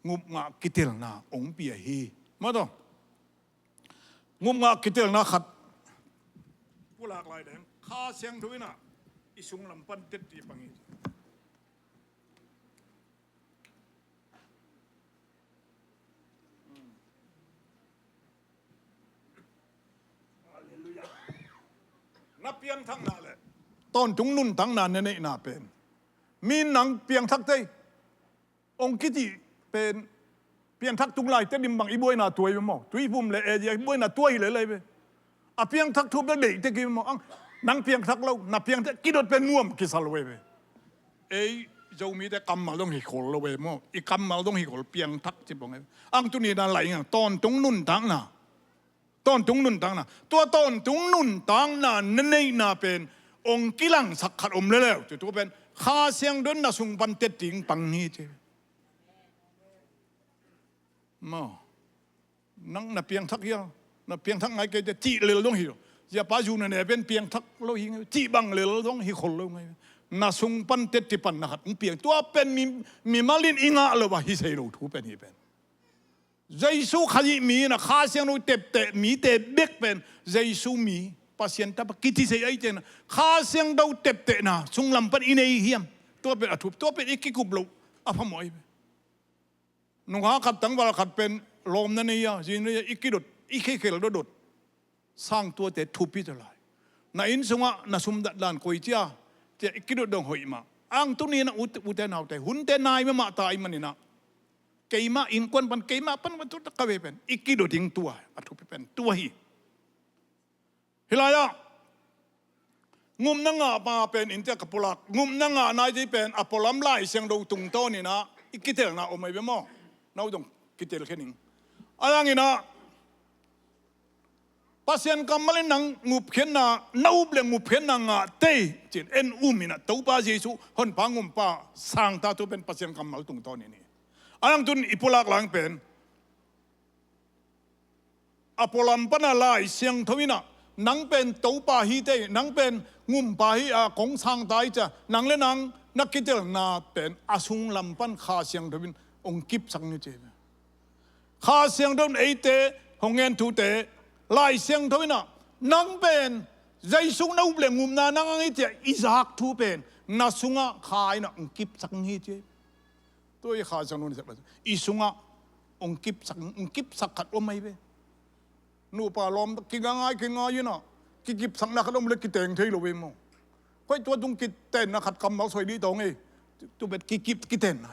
Speaker 1: งุบงะกิเตลนาองเปียฮีมาต้องงุบงะกิเตลนาขัดผู้หลากหลายแดงข้าเสียงทุยนะอิสุงลำปันเต็ดตีปังฮีนับเพียงทั้งนั้นเลยตอนจุงนุ่นทั้งนั้นเนี่ยน่าเป็นมีหนังเพียงทักเตยองคิจิเป็นเพียงทักจุงไลแต่ดิมบังอีบวยน่าตัวไปหมดตุยพุ่มเลยอีบวยน่าตัวเลยไปอ่ะเพียงทักทุบแล้วเด็กตะกี้หมดหนังเพียงทักเรานับเพียงกิดเป็นน่วมกิสาลเวไปจะมีแต่กรรมมาต้องหิขลเลยหมดอีกรรมมาต้องหิขลเพียงทักจิบงไงตุนี้นั่นไหลไงตอนจุงนุ่นทั้งน่ะต้นตุงนุ่นตังนะตัวต้นตุงนุ่นตังนะนั่นเองน่าเป็นองค์กิลังสักขัดอมเลยแล้วจุดตัวเป็นข้าเสียงดนน่ะสุงปันเต็ดติงปังนี้เจ้มานั่งน่ะเพียงทักเดียวน่ะเพียงทักไงแกจะจีเลยต้องหิวอย่าป้าอยู่เนี่ยเป็นเพียงทักโลหิงจีบังเลยต้องหิคนเลยไงน่ะสุงปันเต็ดติปันนะขัดเพียงตัวเป็นมีมาลินอิงะเลยว่าฮิเซโรทูเป็นฮิเป็นเยซูขยิมีนะข้าเสียงรู้เตะมีเตะเบกเป็นเยซูมีปัสยันตาปกิติเสียไอเจนะข้าเสียงดูเตะนะสุงลำปันอินเอเฮียมตัวเป็นอธุบตัวเป็นอิกิกุบลูอะพมอยนุ่งหาขัดตั้งเวลาขัดเป็นลมนั่นนี่จีนอิกิดดอิกิเขลดดสร้างตัวเตะทุบพิจารณาในอินสงะน่ะสุมดัดลานโคยเจ้าเตะอิกิดดงหอยมาอังตุนี้นะอุเตนเอาแต่หุ่นเตนายไม่มาตายมันนี่นะเกี่ยมาอินควันปันเกี่ยมาปันวันตุตะกะเวเป็นอีกกี่ดดิ้งตัวอัตุเป็นตัวฮีเฮลายะงุมนังอามาเป็นอินเตอร์กับปุลักงุมนังอานายที่เป็นอพอลัมไลเสียงดูตุงโตนี่นะอีกกี่เท่านะโอไม่เป็นมอน่าอุดมกี่เท่าแค่นี้อะไรงี้นะปัสยันกำมะเลนังงุบเขียนนะน่าอุบเลงุบเขียนนะงาเตยจินเอ็นอุมินะตัวป้าเยซูคนพังงุมป้าสร้างตาตัวเป็นปัสยันกำมะลตุงโตนี่อันนั้นตุนอิปุลักหลังเป็นอพอลัมปนาลายเสียงทวินะนังเป็นตัวป่าฮีเตนังเป็นงุมป่าฮีของสร้างตายจะนังและนังนักกิจนาเป็นอาสุงลำปันข้าเสียงทวินองกิบสังนิเจข้าเสียงทวินเอเตหงเงินทูเตลายเสียงทวินะนังเป็นใจสุงนาอุเบลงุมนานังอิเจอิซากทูเป็นนาสุงะขายนะองกิบสังนิเจตัวข้าเสียงนู้นจะเป็นอิสุงะองกิบสักขัดอมไม่เว้นูป่าลมกินง่ายอยู่นะกิบสังนักขัดอมเล็กกิเตงเทยโลเวมงค่อยตัวตุงกิเตนนักขัดคำเอาสวยดีตรงนี้ตัวเป็นกิเตนไง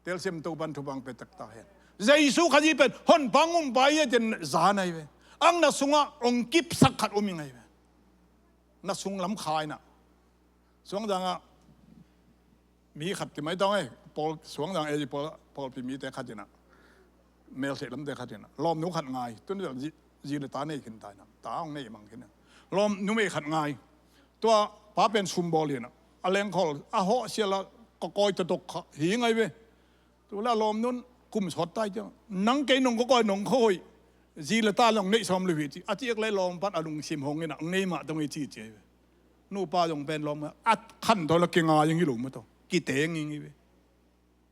Speaker 1: เตลเซมตัวบันทุบังเป็นตักตาเห็นใจสู้ขยี้เป็นหอนพังงุ่มไปจะจานไงเว้อังนักสุงะองกิบสักขัดอมยังไงเว้นักสุงล้ำขายนะสวงดังอ่ะมีขัดที่ไม่ต้องไอ้พอสวงดังพอพิมีแต่ขัดนะเมลเสร็จแล้วแต่ขัดนะลมนุ่งขัดง่ายตัวนี้จีนตาเนี่ยขึ้นตายนะตาของเนี่ยมั่งขึ้นนะลมนุ่งไม่ขัดง่ายตัวป้าเป็นซุมบอลเลยนะอะไรเขาอาเหาะเสียละก็กอยจะตกหิงไงเว้ตัวละลมนู้นกุมสอดใต้เจ้านังเกยนงก็กอยนงคอยจีนตาลงเนี่ยซ้อมเลยวิจิอาทิตย์เลยลมพัดอารมณ์ซิมหงเนี่ยนะเนี่ยมาตรงนี้จีเจนู่ป้าจงเป็นลมอัดขั้นตัวละเก่งอย่างนี้หรือไม่ต้องกี่เตงอย่างนี้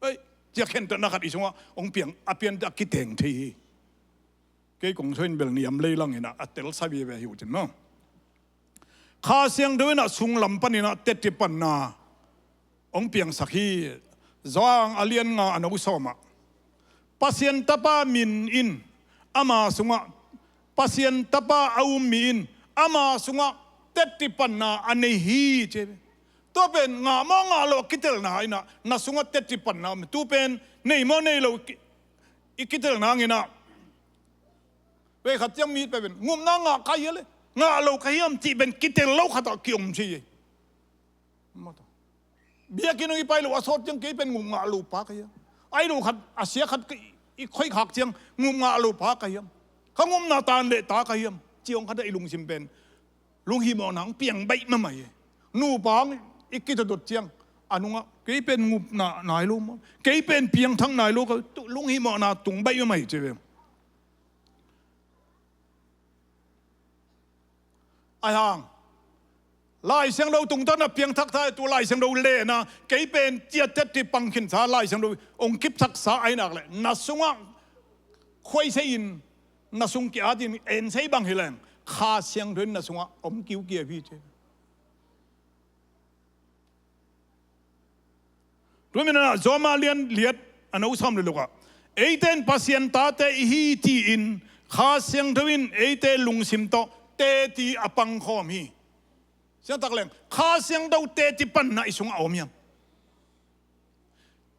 Speaker 1: เอ้ยจะเห็นตัวนักอีสงว่าองเปียงอเปียนจะกี่เตงทีเกี่ยกงช่วยเบลเนียมเลยลังเห็นนะอัตเตลซาบีเวหิวจังเนาะข้าเสียงด้วยนะสุงลำปันนี่นะเตติปันนาองเปียงสักฮีจางอเลียนงาอนุสมาปัสยันตปามินอินอามาสุงะปัสยันตปาอาอุมินอามาสุงะเตติปันนาอันนี้ฮีเจตัวเป็นงามองาโลกิเตลนาอินะนัสุงะเตติปันนาตัวเป็นในมอในโลอิกิเตลนาอินะเวขัดยังมีไปเป็นงุมนางาใครเลยงาโลใครยังจีเป็นกิเตลโลขัดกิอมชีมาต่อเบียกินอีไปโลอสดยังกี่เป็นงุมงาโลปากยังไอ้โลขัดอาเซียขัดอีค่อยขักยังงุมงาโลปากยังเขางุมนาตาเลตากยังจีองขัดไอ้ลุงซิมเป็นลุงฮิมอนังเปียงใบมาใหม่นูปางอีกกี่ตัวเจียงอนุงะเกยเป็นงุบนายลูกเกยเป็นเพียงทั้งนายลูกลุงหิมอนาตุงใบยังไม่เจอไอ้ห่าง lai sang đâu tung tan piang thak thai tu lai sang đâu le na cái bên chia tết thì bằng kinh sa lai sang đâu ông kip thak sa ai nak le na sunga khoi se in na sung ki adin en sei bang hilang kha siang dun na sunga om kiu kia vi che tu mina na zoma liat anau sam le loka eiten pasien ta te hi ti in kha siang dun eite lungsim to te ti apang khom hi siang tak leng kha siang đâu te ti pan na isung om yam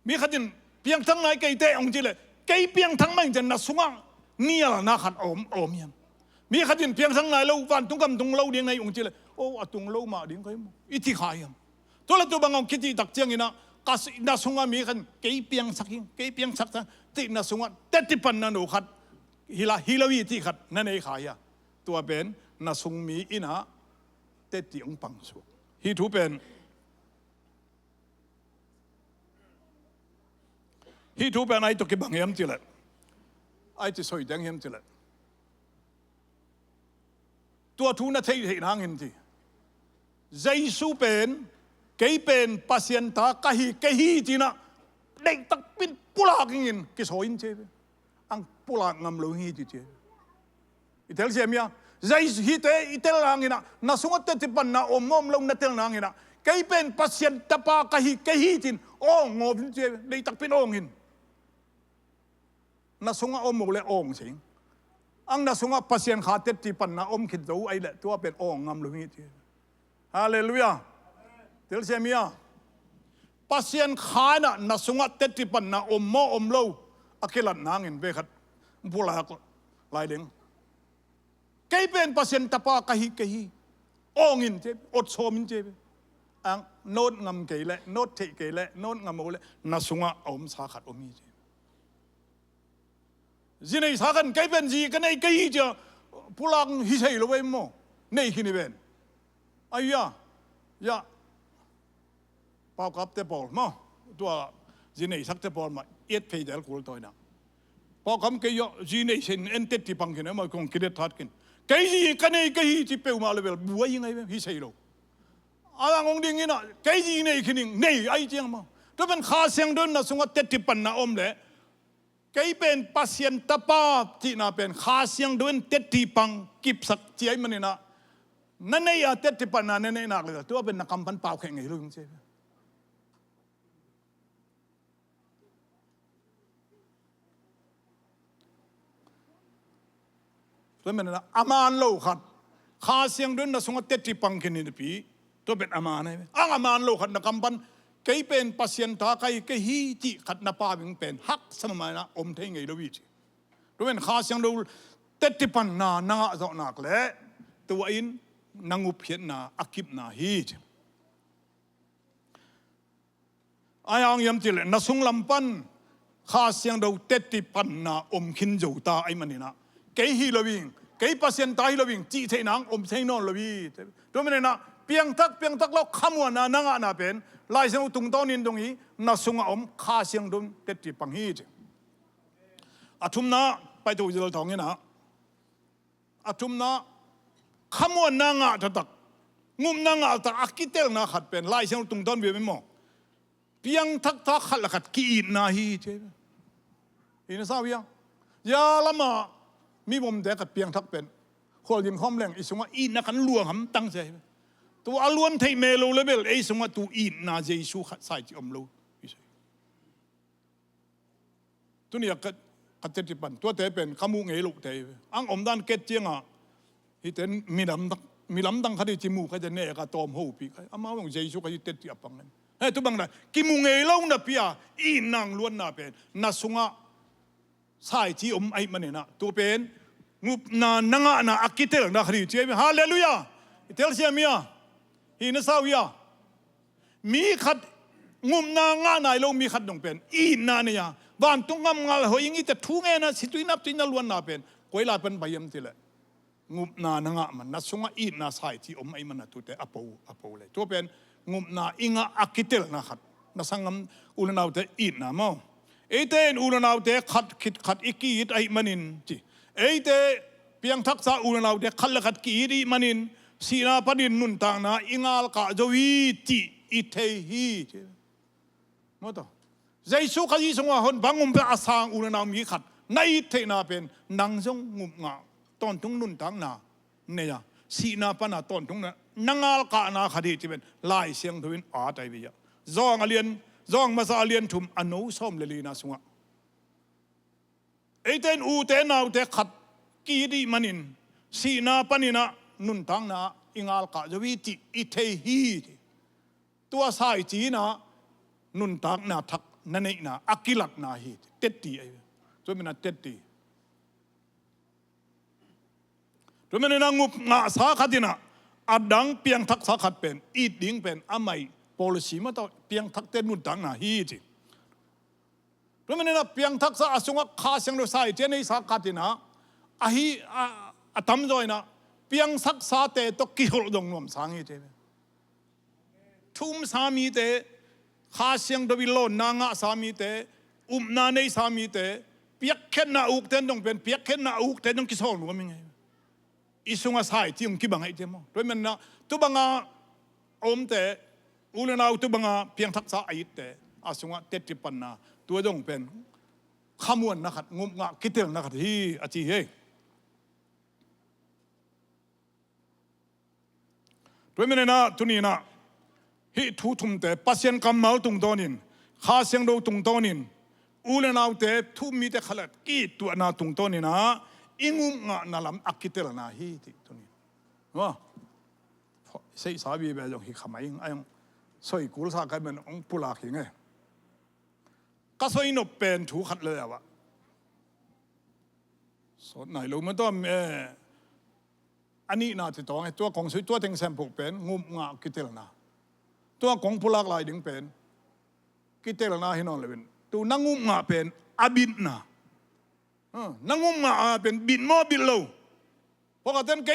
Speaker 1: mi khatin piang thang nai kai te ong chi le cái piang thang mang chân na sunga nia là na khát ôm yam mi khát in piang thang nai lâu van tung cầm tung lâu điên này ung chi le ô tung lâu mà điên cái mo ít thì khai yam tôi là tôi bằng ông kiti đặc chiang ina kas na sunga mi khát cái piang sắc ti na sunga tết ti pan na no khát hilawi ti khát na nei khai ya tôi bên na sung mi ina tết ti ông bằng su hi thu bên hi thu bên ai tôi cái bằng yam chi le ai chỉ soi đeng hiểm chỉ là tua thu na thấy hiện hàng hiểm gì dây su pen cái pen pasien ta cái hi chỉ na đẩy tắc pin pula kinh cái soi in chơi ang pula ngam lâu hi chơi itel xem ya dây hi te itel hàng ina na sungat te tipan na om long na tel hàng ina cái pen pasien ta pa cái hi tin ngộp chơi đẩy tắc pin hin na sunga om mo le ong sing ang na sunga pasien khatet ti pan na om khit zo ai le tua pen ong ngam lu hi ti hallelujah tel semia pasien khana na sunga tet ti pan na om lo akilat nangin be khat pula lai ding kai pen pasien tapa kahi ong in te ot som in te ang not ngam ke le not the ke le not ngam mo le na sunga om sa khat om hi gì này sao cái bên gì cái này cái gì chứ pulang hi sei lo vậy mo này khi này bên ai ya bao cấp tế bol mo tua gì này sắc tế bol mà ít phải để cố tôi nào bao cấp cái gì này xin anh tết thì bằng cái này mà còn cái đấy thoát cái gì cái này cái gì chỉ bèo mà level bùa gì ngay hi sei lo anh ông đi nghe nè cái gì này khi này ai chăng mà tôi bên khá sang đơn là xuống tết thì bằng na lệ cái bên pasien tapa thì na bên khá siang đơn tết thì bằng kịp sắc chỉ ấy mà nên này à tết thì bằng na nên này nạcเลยตัวเป็นนักกำปั้นเป่าแข่งไงรู้มั้ยตัวเป็นนะอามานโลขัดขะเสียงด้วยนะสงฆ์เตติปังกินนี่ปีตัวเป็นอามานไงอามานโลขัดนักกำปั้นcáiเป็นpasien ta cái hi chỉขัดนับป้าเป็นเป็นฮักสมัยนะอมเทงไงรู้วิจิตัวเป็นขะเสียงดูเตติปันนานาจะนักเลยตัวอินนังอุเพียนนาอักิบนาฮีจอายังยำจิเลนัสุงลำปันข้าเสียงดูเตติปันนาอมขินจูตาไอ้มันนี่นะเกยฮีลวิงเกยปัสยันตายลวิงจีเทนังอมเทนอนลวิตัวมันนี่นะเปียงทักแล้วขมวนานังอานาเป็นลายเสียงตุงต้นนินตรงนี้นัสุงอมข้าเสียงดูเตติปังฮีจอาทุมนะไปดูจิลทองนี่นะอาทุมนะขมวนนางาตักงุมนางาตักอักกิเตลนาขัดเป็นลายเสียงตุงต้นเบียไม่มองเพียงทักขัดละขัดกีดนาฮีเจ้อินซาวิยังยาละมามีมุมเด็กขัดเพียงทักเป็นคนยิมข้อมแรงอิสงว่าอินนักลวงหำตั้งใจตัวอล้วนไทยเมโลเลเวลไอ้สงว่าตัวอินนาเจสูขัดใส่จิอมโลตัวนี้กัดเจ็ดปันตัวเตเป็นขมุงเอลุเตอังอมด้านเกตเจียงอ่ะฮิตเตนมีลำดังคดีจิมูเขาจะเนกาตอมหูปีเขาอามาว่าเจสุเขาจะเตติอับปังนั้นเฮ้ยทุกบังนะกิมูเงยเล่าหน้าปีอ่ะอีนางล้วนหน้าเป็นนัสุงะสายจีอมไอ้มันเนี่ยนะตัวเป็นงูนางะนะอักกิเตลนะคดีเจ้าฮาเลลูยาเทลเซียมีอ่ะฮินซาวิยามีขัดงุมนางะนายลงมีขัดดงเป็นอีนาเนี่ยบ้านตุงงำงาลหอยงี้แต่ทุ่งเงินนะสิตุยนับตุยนัลวนหน้าเป็นกุยลาเป็นใบยมติเลยงุมนานังะมันนัสุงะอีนาสายที่อมไอมันตุเตอปูเลยตัวเป็นงุมนาอิงะอักิเตลนะขัดนัสังงำอุลนาวเตอีนามาเอเตนอุลนาวเตขัดอิกีดไอมันินจีเอเตเพียงทักษะอุลนาวเตขัดละขัดกีดีมันิน สีนาปนินนุนต่างนาอิงาลกะจวีติอิเทฮีมอตใจสุขยีสงว่าหนบังอุมเปอาสางอุลนามีขัดในเทนาเป็นนางจงงุบงาตอนทุ่งนุนต่างนาเนี่ยสีนาปนาตอนทุ่งนั้นนางาลกะนาคดีที่เป็นลายเสียงทวินอาใจวิยะจองอเลียนจองมาซาเลียนทุมอนุสมเลลีนาสงะไอเตนอูเตนเอาเตขัดกีดีมันินสีนาปนินะนุนต่างนาอิงาลกะจวีติอิเทฮีตัวสายจีนะนุนต่างนาทักนั่นเองนะอักิลักนาฮีเต็ดตีไอ้ตัวมันน่ะเต็ดตีตัวมันน่ะงุบงาสาขัดินะอัดดังเปียงทักสาขัดเป็นอีดดิ้งเป็นอไม่ policy มาต่อเปียงทักเต็นนุนต่างนาฮีจีตัวมันน่ะเปียงทักษะอาสงะข้าเสียงเราใส่เจนี่สาขัดินะอาฮีอาทำจอยนะเปียงสักษาเตะตกิโลดงนวมสังฮีเจทุ่มสามีเตข้าเสียงดวิโลนางะสามีเตนาในสามีเตเปียกเข็นนาอุกเตนต้องเป็นเปียกเข็นนาอุกเตนต้องกิโซลว่ามิไงอิสุงอาศัยที่องค์กิบังไอเจมอด้วยมันนะตุบังอาอมเตอุลนาตุบังอาเพียงทักษะไอเตอาสุงอาเตติปันนาตัวต้องเป็นขมวนนะครับงมงะคิดถึงนะครับที่อาจีเฮด้วยมันนะตุนีนะฮิทุทุมเตปัสยันกำมาตุงโตนินข้าเสียงดูตุงโตนินอูเลนาวเตทุมีเตขลัดกีตัวนาตุงโตนินะอิงุมงะนาลัมอักกิเตลนาฮีติตุนีว่าใส่สาบีแบบอย่างฮิขมายไอ้ยังสวยกุลสากันเป็นองปุลาขิงไงก็สวยนบเป็นถูขัดเลยอะวะสดไหนรู้มันต้องอันนี้น่าจะต้องไอ้ตัวของสวยตัวเต็งแซมผูกเป็นงุมงะกิเตลนาตัวของพลากลายดึงเป็นกิเตลนาฮินอนเลยเป็นตัวนั่งงุมงะเป็นอาบินนานั่งงุมงะเป็นบินมอบินโลเพราะกันไก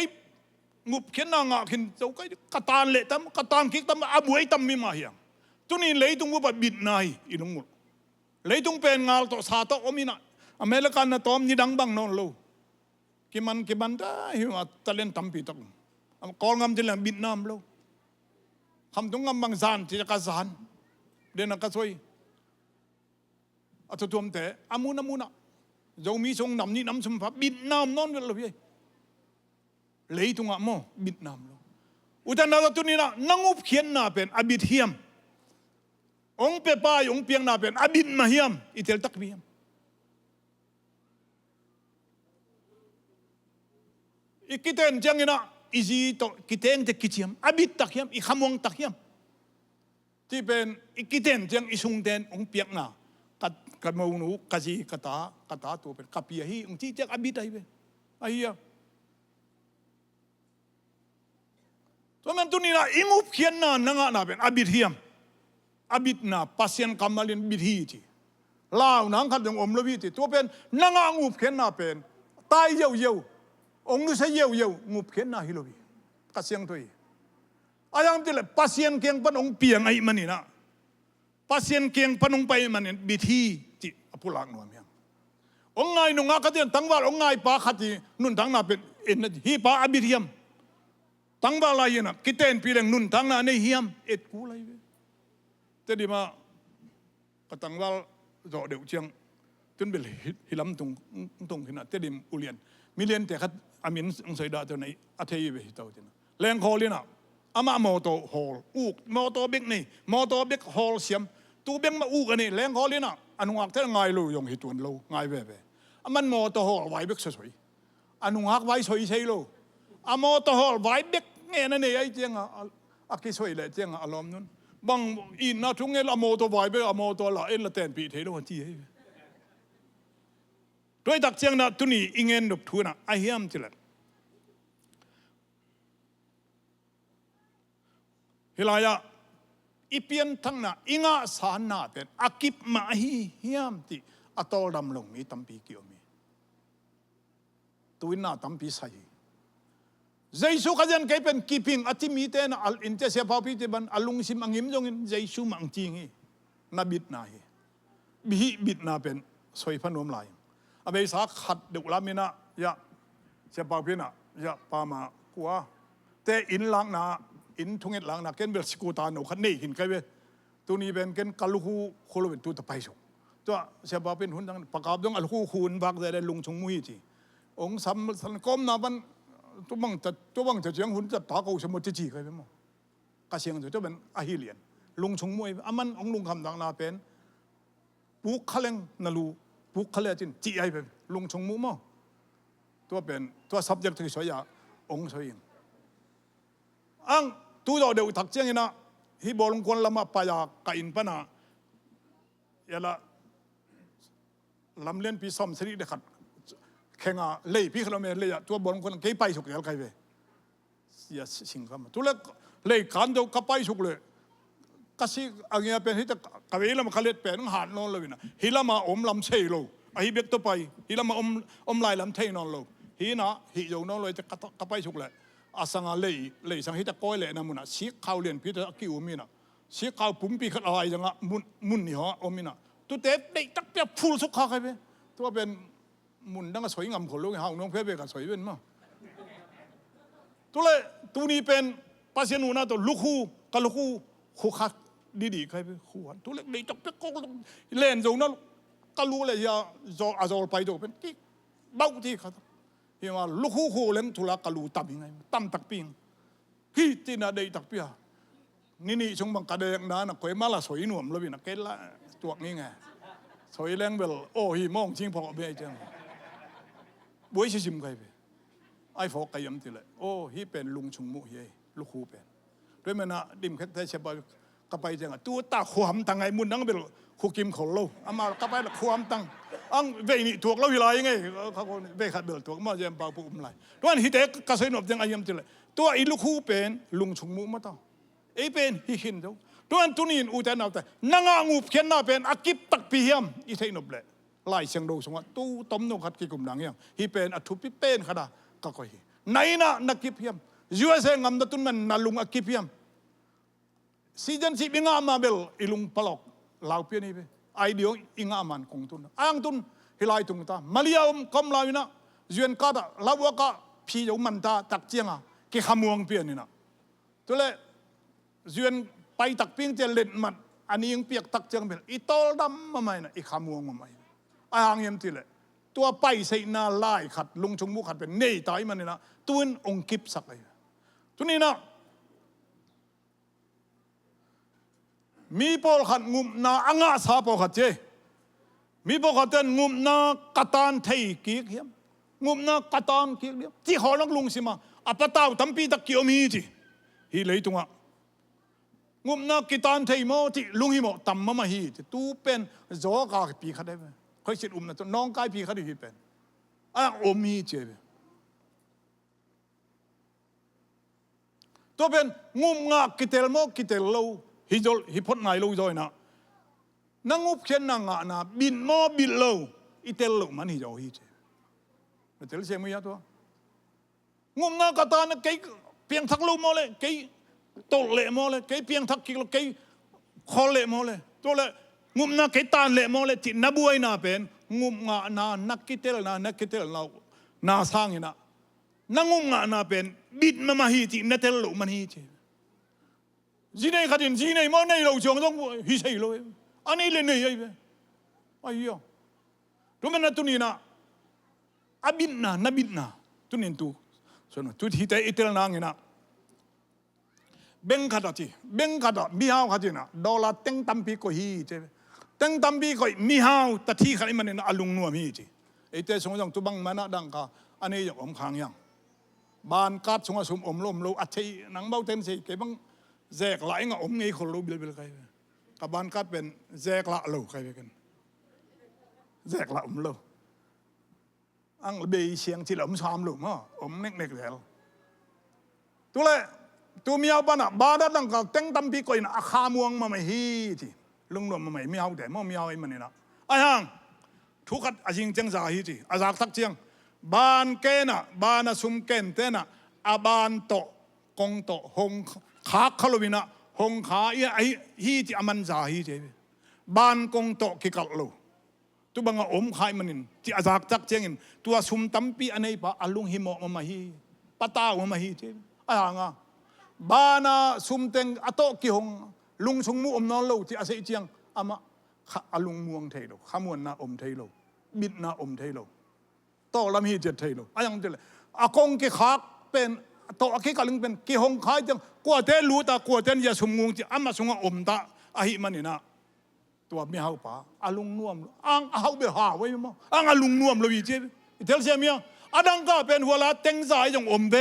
Speaker 1: งุบเขียนนางะขินเจ้าไกกตานเละตั้มกตานคิกตั้มอาบวยตั้มมีมาเหียงตัวนี้เลยตุงว่าบินนายอินุงุลเลยตุงเป็นงาลต่อสาตอมินะอเมริกันนะตอมนี่ดังบังนอนโลกิมันได้หิวตะเล่นตั้มปีตักกอลงำจะเล่นบินน้ำโลคำตรงงำบางซานที่จะกระสานเดินกระสวยอัตถุมแต่อามุนะเจ้ามีทรงนำนี่นำสมภาพบิดน้ำนอนกันเลยเลยตรงอ่ะโมบิดน้ำเลยอุตนาตัวนี้นะนั่งอุบเขียนนาเป็นอบิดเฮียมองเปป้ายองเปียงนาเป็นอบิดมาเฮียมอิเทลตักเบียมอีกกิเตนจังนะอิจีโตกิเตนจะกิเทียมอบิดตักเฮียมอีขมวงตักเฮียมที่เป็นอีกกิเตนจังอิสุงเตนองเปียงนากัดมาอุนุกัจีกตาตัวเป็นกัปปีฮีองที่จังอบิดไอเป็นไอ้เหี้ยตัวมันตัวนี้นะอิมุบเขียนนานังนาเป็นอบิดเฮียมอบิดนาปัสยันกรรมลินบิดฮีจีลาวนังขัดยังอมลวิติตัวเป็นนังงูเขียนนาเป็นตายเยี่ยวองค์นู้นใช้เยี่ยวงูเขียนนาฮิโลบีกัสยังตัวอีอายังที่เลยปัสยันเกียงปนองเปียงไอ้มันนี่นะปัสยันเกียงปนองไปมันนี่บิดฮีจีผู้หลังนวมยังองไงนุ่งอาคดีตั้งว่าองไงปาขัดที่นุ่นตั้งนาเป็นเอ็นฮีปาอบิดเฮียมตั้งบาลายนะกิเตนปีเร่งนุ่นตั้งนาในเฮียมเอ็ดกูเลยแต่ดีมาก็ตั้งว่าจ่อเดือดเชียงจนเป็นหิล้ำตรงขนาดแต่ดีอุเลียนมีเลียนแต่ขัดอามินองศาดาตัวไหนอัธยไปเท่าที่นะแรงคอเลยนะอามาโมโตฮอลอูกโมโตเบกนี่โมโตเบกฮอลเสียมตัวเบกมาอูกันนี่แรงคอเลยนะอนุอักเท่าไงลูยงหิตวนลูไงแบบอามันโมโตฮอลไว้เบกสวยอนุอักไว้สวยใช่ลูอาโมโตฮอลไว้เบกเงี้ยนั่นเองไอ้เจียงอ่ะกิสวยเลยเจียงอารมณ์นั้นบางอินนะทุกเงี้ยละโมโตไว้เบกอะโมโตละเอ็นละเตนปีเทโลวันที่ด้วยตักเจียงนะตุนีอิงเงินดบทุนะไอเฮียมจิละเฮลายะอีเปียนทั้งน่ะอิงาสานนาเป็นอากิบมาฮีเฮียมติอัตโตดำลงมีตั้มปีเกี่ยวมีตัวน่าตั้มปีใส่ใจสุขจันเก็เป็นกีพิงอธิมีเตนะอัลอินเตเสียพาพิจิบันอัลลุงซิมังหิมจงอินใจสุมังจริงฮีนาบิดนาฮีบิดนาเป็นสวยพนมลายอเมริกาขัดดุลามินะยะเสียพาพินะยะปามากัว แต่อินล้างนาอินทุ่งเอ็ดล้างนาเกนเบลสกูตาโนขันนี่หินไกเวตัวนี้เป็นเกนกัลลูโคโลเป็นตัวตะไปสุกตัวเสียบเป็นหุ่นดังประกอบต้องอัลลูคูนบักได้ลุงชงมุยจีองค์สัมสันก้มนาบันตัวบังจะเจียงหุ่นจะตากูสมุทรจีไกเวมั้งกระเชียงจะเป็นอาฮิเลียนลุงชงมุยอามันองลุงคำดังนาเป็นปุกขเลงนาลูปุกขเลจินจีไอเป็นลุงชงมุมั้งตัวเป็นตัว subject ที่สวยองค์สวยอังตัวเราเดี๋ยวถักเจียงนะฮิบอลงคนละมาปายากินปนะยาละลำเลียนปีซ้อมสนิทเด็กขัดแข่งเล่พี่ขลเมเลยตัวบอลคนเกยไปสุกเดี๋ยวใครเว้ยอย่าสิงคำตัวเล็กเล่ขันเดียวกับไปสุกเลยก็สิอันนี้เป็นที่จะกับฮิลามาขลัดเป็นหันนอนเลยนะฮิลามาอมลำเชยโลไอฮิเบกตัวไปฮิลามาอมลายลำเชยนอนโลฮินะฮิโยนอนเลยจะกับไปสุกเลยอาสังอาเลยสังหิตะก้อยเลยนะมุนะสีขาวเลียนพิษตะกิ้วมีนะสีขาวปุ่มปีขัดอะไรจังอ่ะมุนนี่ฮะอมีนะตัวเตะได้ตักเปียฟูสุขใครไปตัวเป็นมุนดังก็สวยงามคนลูกหางน้องเพื่อนก็สวยเป็นมั้งตัวเลยตัวนี้เป็นภาษาหนูนะตัวลูกคู่กับลูกคู่ขัดดีใครไปคู่ตัวเล็กได้ตักเปียก็เล่นตรงนั้นก็รู้เลยอย่าอาจจะไปตัวเป็นที่เบ้าที่เขาเห็นว่าลูกคู่เล่นทุลักกลูตับยังไงตั้มตักปิ้งพี่ที่น่าได้ตักเปียนี่ชงบังกระเดงนะนะคอยมาละสวยหนุ่มเลยนะเกล้ละตัวนี้ไงสวยแรงเบลโอ้ฮีมองจริงพอเบี้ยจังบุ้ยชิมใครไปไอ้ฟอกไก่ยำทีเลยโอ้ฮีเป็นลุงชงมุเฮลูกคู่เป็นด้วยมันนะดิมแค่เชบอยก็ไปจังตัวตาขวามตังไงมุนนั่งเบลคู่กิมขอโลอามาก็ไปละขวามตังอังเวนี่ถูกเราอยู่ไรยังไงเขาคนเวขัดเบลถูกมาเยี่ยมเปล่าปุ่มไรด้วยฮิเตกระสวยหนบจังไอ้ยำทีเลยตัวไอ้ลูกคู่เป็นลุงชงมุมาต้องไอ้เป็นฮิคินเดียวตัวนั้นตัวนี้อุตส่าห์เอาแต่นางงูเขียนหน้าเป็นอากิบตักปีเฮียมอีเทนบเลยไล่เสียงดูสงว่าตู้ต้มนกขัดกี่กลุ่มหนังยังฮีเป็นอัฐุปิเป็นขนาดก็ค่อยไหนนะนักกิบเฮียมยูเอสเองำนัตุนมันนาลุงอากิบเฮียมซีจันซีบิงามาเบลอีลุงปลอกลาวเปียนี่ไปไอเดียอิงามันคงตุนอ่างตุนฮิไลตุงตามาเลียมกำลาวินะยูเอ็นกัดลาวกะพี่ยมันตาตักเจียงอ่ะกี่ขมวงเปียนี่นะตัวเล่ยูเอ็นไปตักปิ้งเจเล่นมันอันนี้ยังเปียกตักเจียงเป็นอีโตลดำมาไม่นะอีขมวงมาไม่อ่างเยี่ยมทีเลยตัวไปใส่นาไล่ขัดลุงชงมุขัดเป็นเนยตายมันนี่นะตัวนี้องกิบสักเลยตัวนี้นะมีพอลขัดงุมนาอ่างสาพอขัดเจมีพอขัดเต้นงุมนากตันไทยกี่เขียมงุมนากตันกี่เขียมที่เขาลังลุงสิมาอัปตาวตั้มปีตะเกียวมีจีฮีเลยตรงอ่ะงุมนากิตานไทยโมที่ลุงฮิโมตั้มมาฮีที่ตูเป็นโจกาปีขัดได้ไหมเคยสิอุ้มนะตัวน้องกายปีขัดได้เป็นอ่ะอมีเจตัวเป็นงุมงากิเตลโมกิเตลโลฮิพอดไงโลจอยนะนั่งอุบเขียนนั่งอ่ะนะบินโมบินโลอิเตลโลมันฮิโจฮีเจมันเตลเสียงไม่ยาตัวงุมนากตานเกยเพียงทักโลโมเลยเกยโตเละโมเลยเกยเพียงทักกิโลเกยคอเละโมเลยตัวเลยงุมนาเกยตานเละโมเลยที่นับวยนาเป็นงุมงานานักกิเตลนักกิเตลนาสร้างนะนั่งงุมงานาเป็นบิดมาฮีที่นัเตลโลมันฮีเจจีเน่ขัดยินจีเน่มอในเราจงต้องฮิใช่เลยอันนี้เลยเนี่ยไอ้เหี้ยตัวมันตัวนี้นะอบินนะนบินนะตัวนี้ตัวส่วนตัวที่แต่อิตาลีนั่งนะเบงขัดจีเบงขัดมีฮาวขัดจีนะดอลลาร์เต็งตั้มปีก็ฮีเจเต็งตั้มปีก็มีฮาวแต่ที่ขัดมันเนี่ยอลุงนัวมีจีไอ้เจ้าสงฆ์ตัวบังมันนะดังกาอันนี้อย่างอมขางยังบ้านกัดสงฆ์สมอมลมโลอัดที่นังเบาเต็มสิเก็บังแจกหลายงอมงี้คนรู้เบลใครกับบ้านกัดเป็นแจกละโลใครไปกันแจกละโลอังเบยเชียงที่หลมชามหลุมอ่ะอมเน็กแล้วตัวเลยตัวมีเอาบ้านอ่ะบ้านดังก็เต็งตั้มปีก่อยนะอาคามวงมาไม่ฮีที่ลุงหลวงมาไม่มีเอาแต่มีเอาไอ้มันนี่นะไอ้ห่างทุกข์อาจิงเจียงจ่าฮีที่อาจากทักเจียงบ้านเกน่ะบ้านสุ่มเกนเตน่ะอาบ้านโตกงโตหงขาขลุ่ยนะหงขาไอ้ฮีที่อามันจ่าฮีเจบ้านกงโตกิกัลโลตัวบังอาอมขายมันนินที่อาจากทักเจียงตัวสุ่มตั้มปีอันนี้ปะอาลุงหิมอมาฮีปะตาวมาฮีเจ nga bana sumteng ato ki hong lung sung mu om non lo ti ase chiang ama alung muang thei lo khamun na om thei lo bit na om thei lo to lam hi jet thei lo ayang te akong ki khak pen to aki kaling pen ki hong khai jang kwa te lu ta kwa ten ya sum ngung ti ama sunga om ta a hi maninaตัวมีเฮาป่าอาลุงน่วมอังเฮาเบียหาไว้มั้งอังอาลุงน่วมเราอีเจ็บเทลเซียมีอันนั้นก็เป็นหัวละเต็งสายจงอมเบ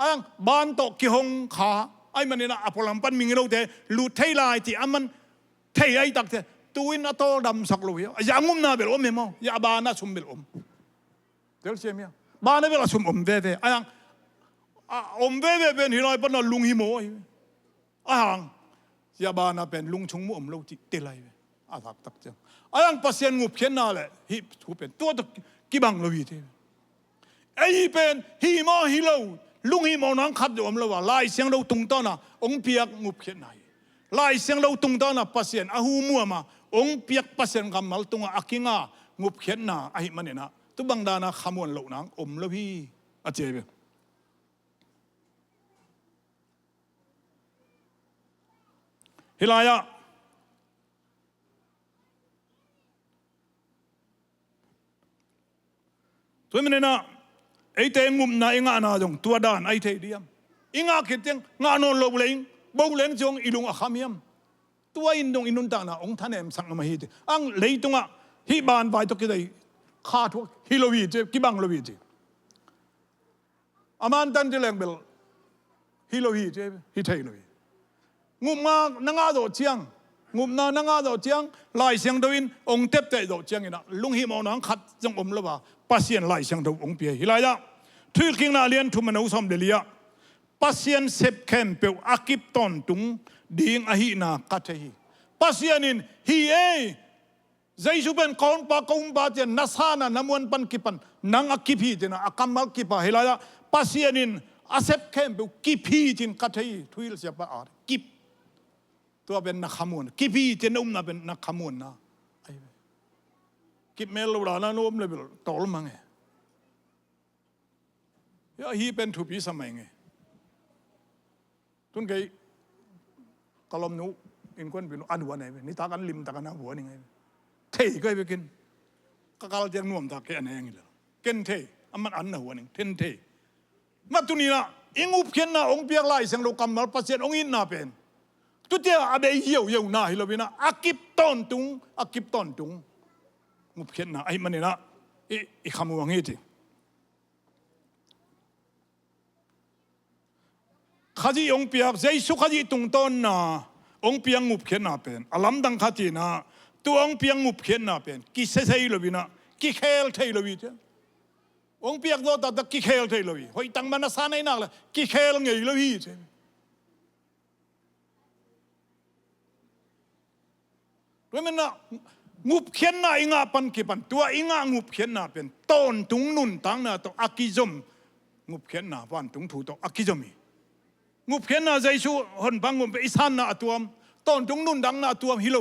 Speaker 1: อังบ้านตกกิหงขาไอ้มันนี่นะอพอลำปันมิงเราเดลูเทลายที่อันมันเทไอ้ตักเดตัวอินอัตโตดำสักลุยอย่างงุ่มนาเบลอมมั้งอย่าบ้านน่ะซุ่มเบลอมเทลเซียมีบ้านน่ะเบลซุ่มอมเบอังอมเบเป็นหินลอยปนลุงหิโมอังอย่าบ้านน่ะเป็นลุงชงมุอมเราจิเตลัยอาทักตักจังอังปัสยันงุบเขียนน่าเลยฮิถูเป็นตัวตะกิบังเราอีเทไอ้เป็นฮิโมฮิโลลุงฮิโมนังขัดอยู่อมเราว่าลายเสียงเราตุงต้นน่ะองเปียกงุบเขียนไหนลายเสียงเราตุงต้นน่ะปัสยันอาหูมัวมาองเปียกปัสยันกำมัลตุงอากิงางุบเขียนน่ะไอ้มันเนี่ยนะตุบังดานะขมวนเหล่านังอมเราพี่อาเจ็บฮิลายะตัวมันเนี่ยนะไอ้เตงุมน่ะไอ้งานาจงตัวด้านไอ้เทเดียมไอ้งาคิดยังงานนโลบเลงบ่เลงจงอีลุงอาขามยมตัวอินดงอินุนตานะองท่านเอ็มสังมาฮีดอังเลยตรงอ่ะฮิบานไปตกกี่ได้ขาดฮิโลวีเจกิบังโลวีเจอามันตันเจเลงเบลฮิโลวีเจฮิเทโลวีงุมมานังอาโดเชียงงุมนานังอาโดเชียงลายเสียงดวินองเต็บเตะโดเชียงนี่นะลุงฮิมอนังขัดจงอมละว่าปัสยันลายเสียงดองเปียฮิลายะทุกขิงนาเลียนทุมันเอาสมเดลียปัสยันเซบแคนเปียวอากิบตอนตุงดิ่งอหินากัตเฮปัสยันินฮีเอใจสุเป็นกองปากงปาเจนนัสฮานะน้ำมันปันกิปันนังอากิพีเจนะอากัมมัลกิปะฮิลายะปัสยันินอาเซบแคนเปียวกิพีจินกัตเฮทุยลเสียปะอาร์กิปตัวเป็นนักขมวนกิพีเจนุ่มนะเป็นนักขมวนนะกิปเมลเราหน้านุ่มเลยเป็นตอลมังไงยาฮีเป็นทุบีสมัยไงทุนไกกลมนุอินควนเป็นอันหัวไหนนี่ตากันลิมตากันหัวนี่ไงเทก็ไปกินก็กาลเจงนุ่มตาแค่ไหนอย่างนี้เลยกินเทมันอันหัวนึงเทนเทมาตุนี้ละอิงอุบเขียนนะองเปียกไล่เสียงเรากำมาปัสเซียนองอินน่าเป็นตุเจ้าอาเบยเยี่ยวน่าฮิโลบินะอากิบตอนตุงอากิบตอนตุงงุบเขียนนะไอ้มันนี่นะอีขมัวงี้จีข้าจีองเปียกใจสุข้าจีตุงต้นนะองเปียงงุบเขียนนะเป็นอลัมดังข้าจีนะตัวองเปียงงุบเขียนนะเป็นกิเซเซโลบินะกิเคลเทโลบิเจ้าองเปียกโดดตัดกิเคลเทโลบิหอยตังมันน่ะซาในนักละกิเคลเงี้ยโลบิเจ้าด้วยมันนะงุบเขียนน่ะอิงาปันกิปันตัวอิงางุบเขียนน่ะเป็นต้นตุงนุนตังน่ะตัวอากิจมงุบเขียนน่ะวันตุงถูตัวอากิจมีงุบเขียนน่ะใจชูหนบังงุบอิสานน่ะตัวต้นตุงนุนดังน่ะตัวฮิโล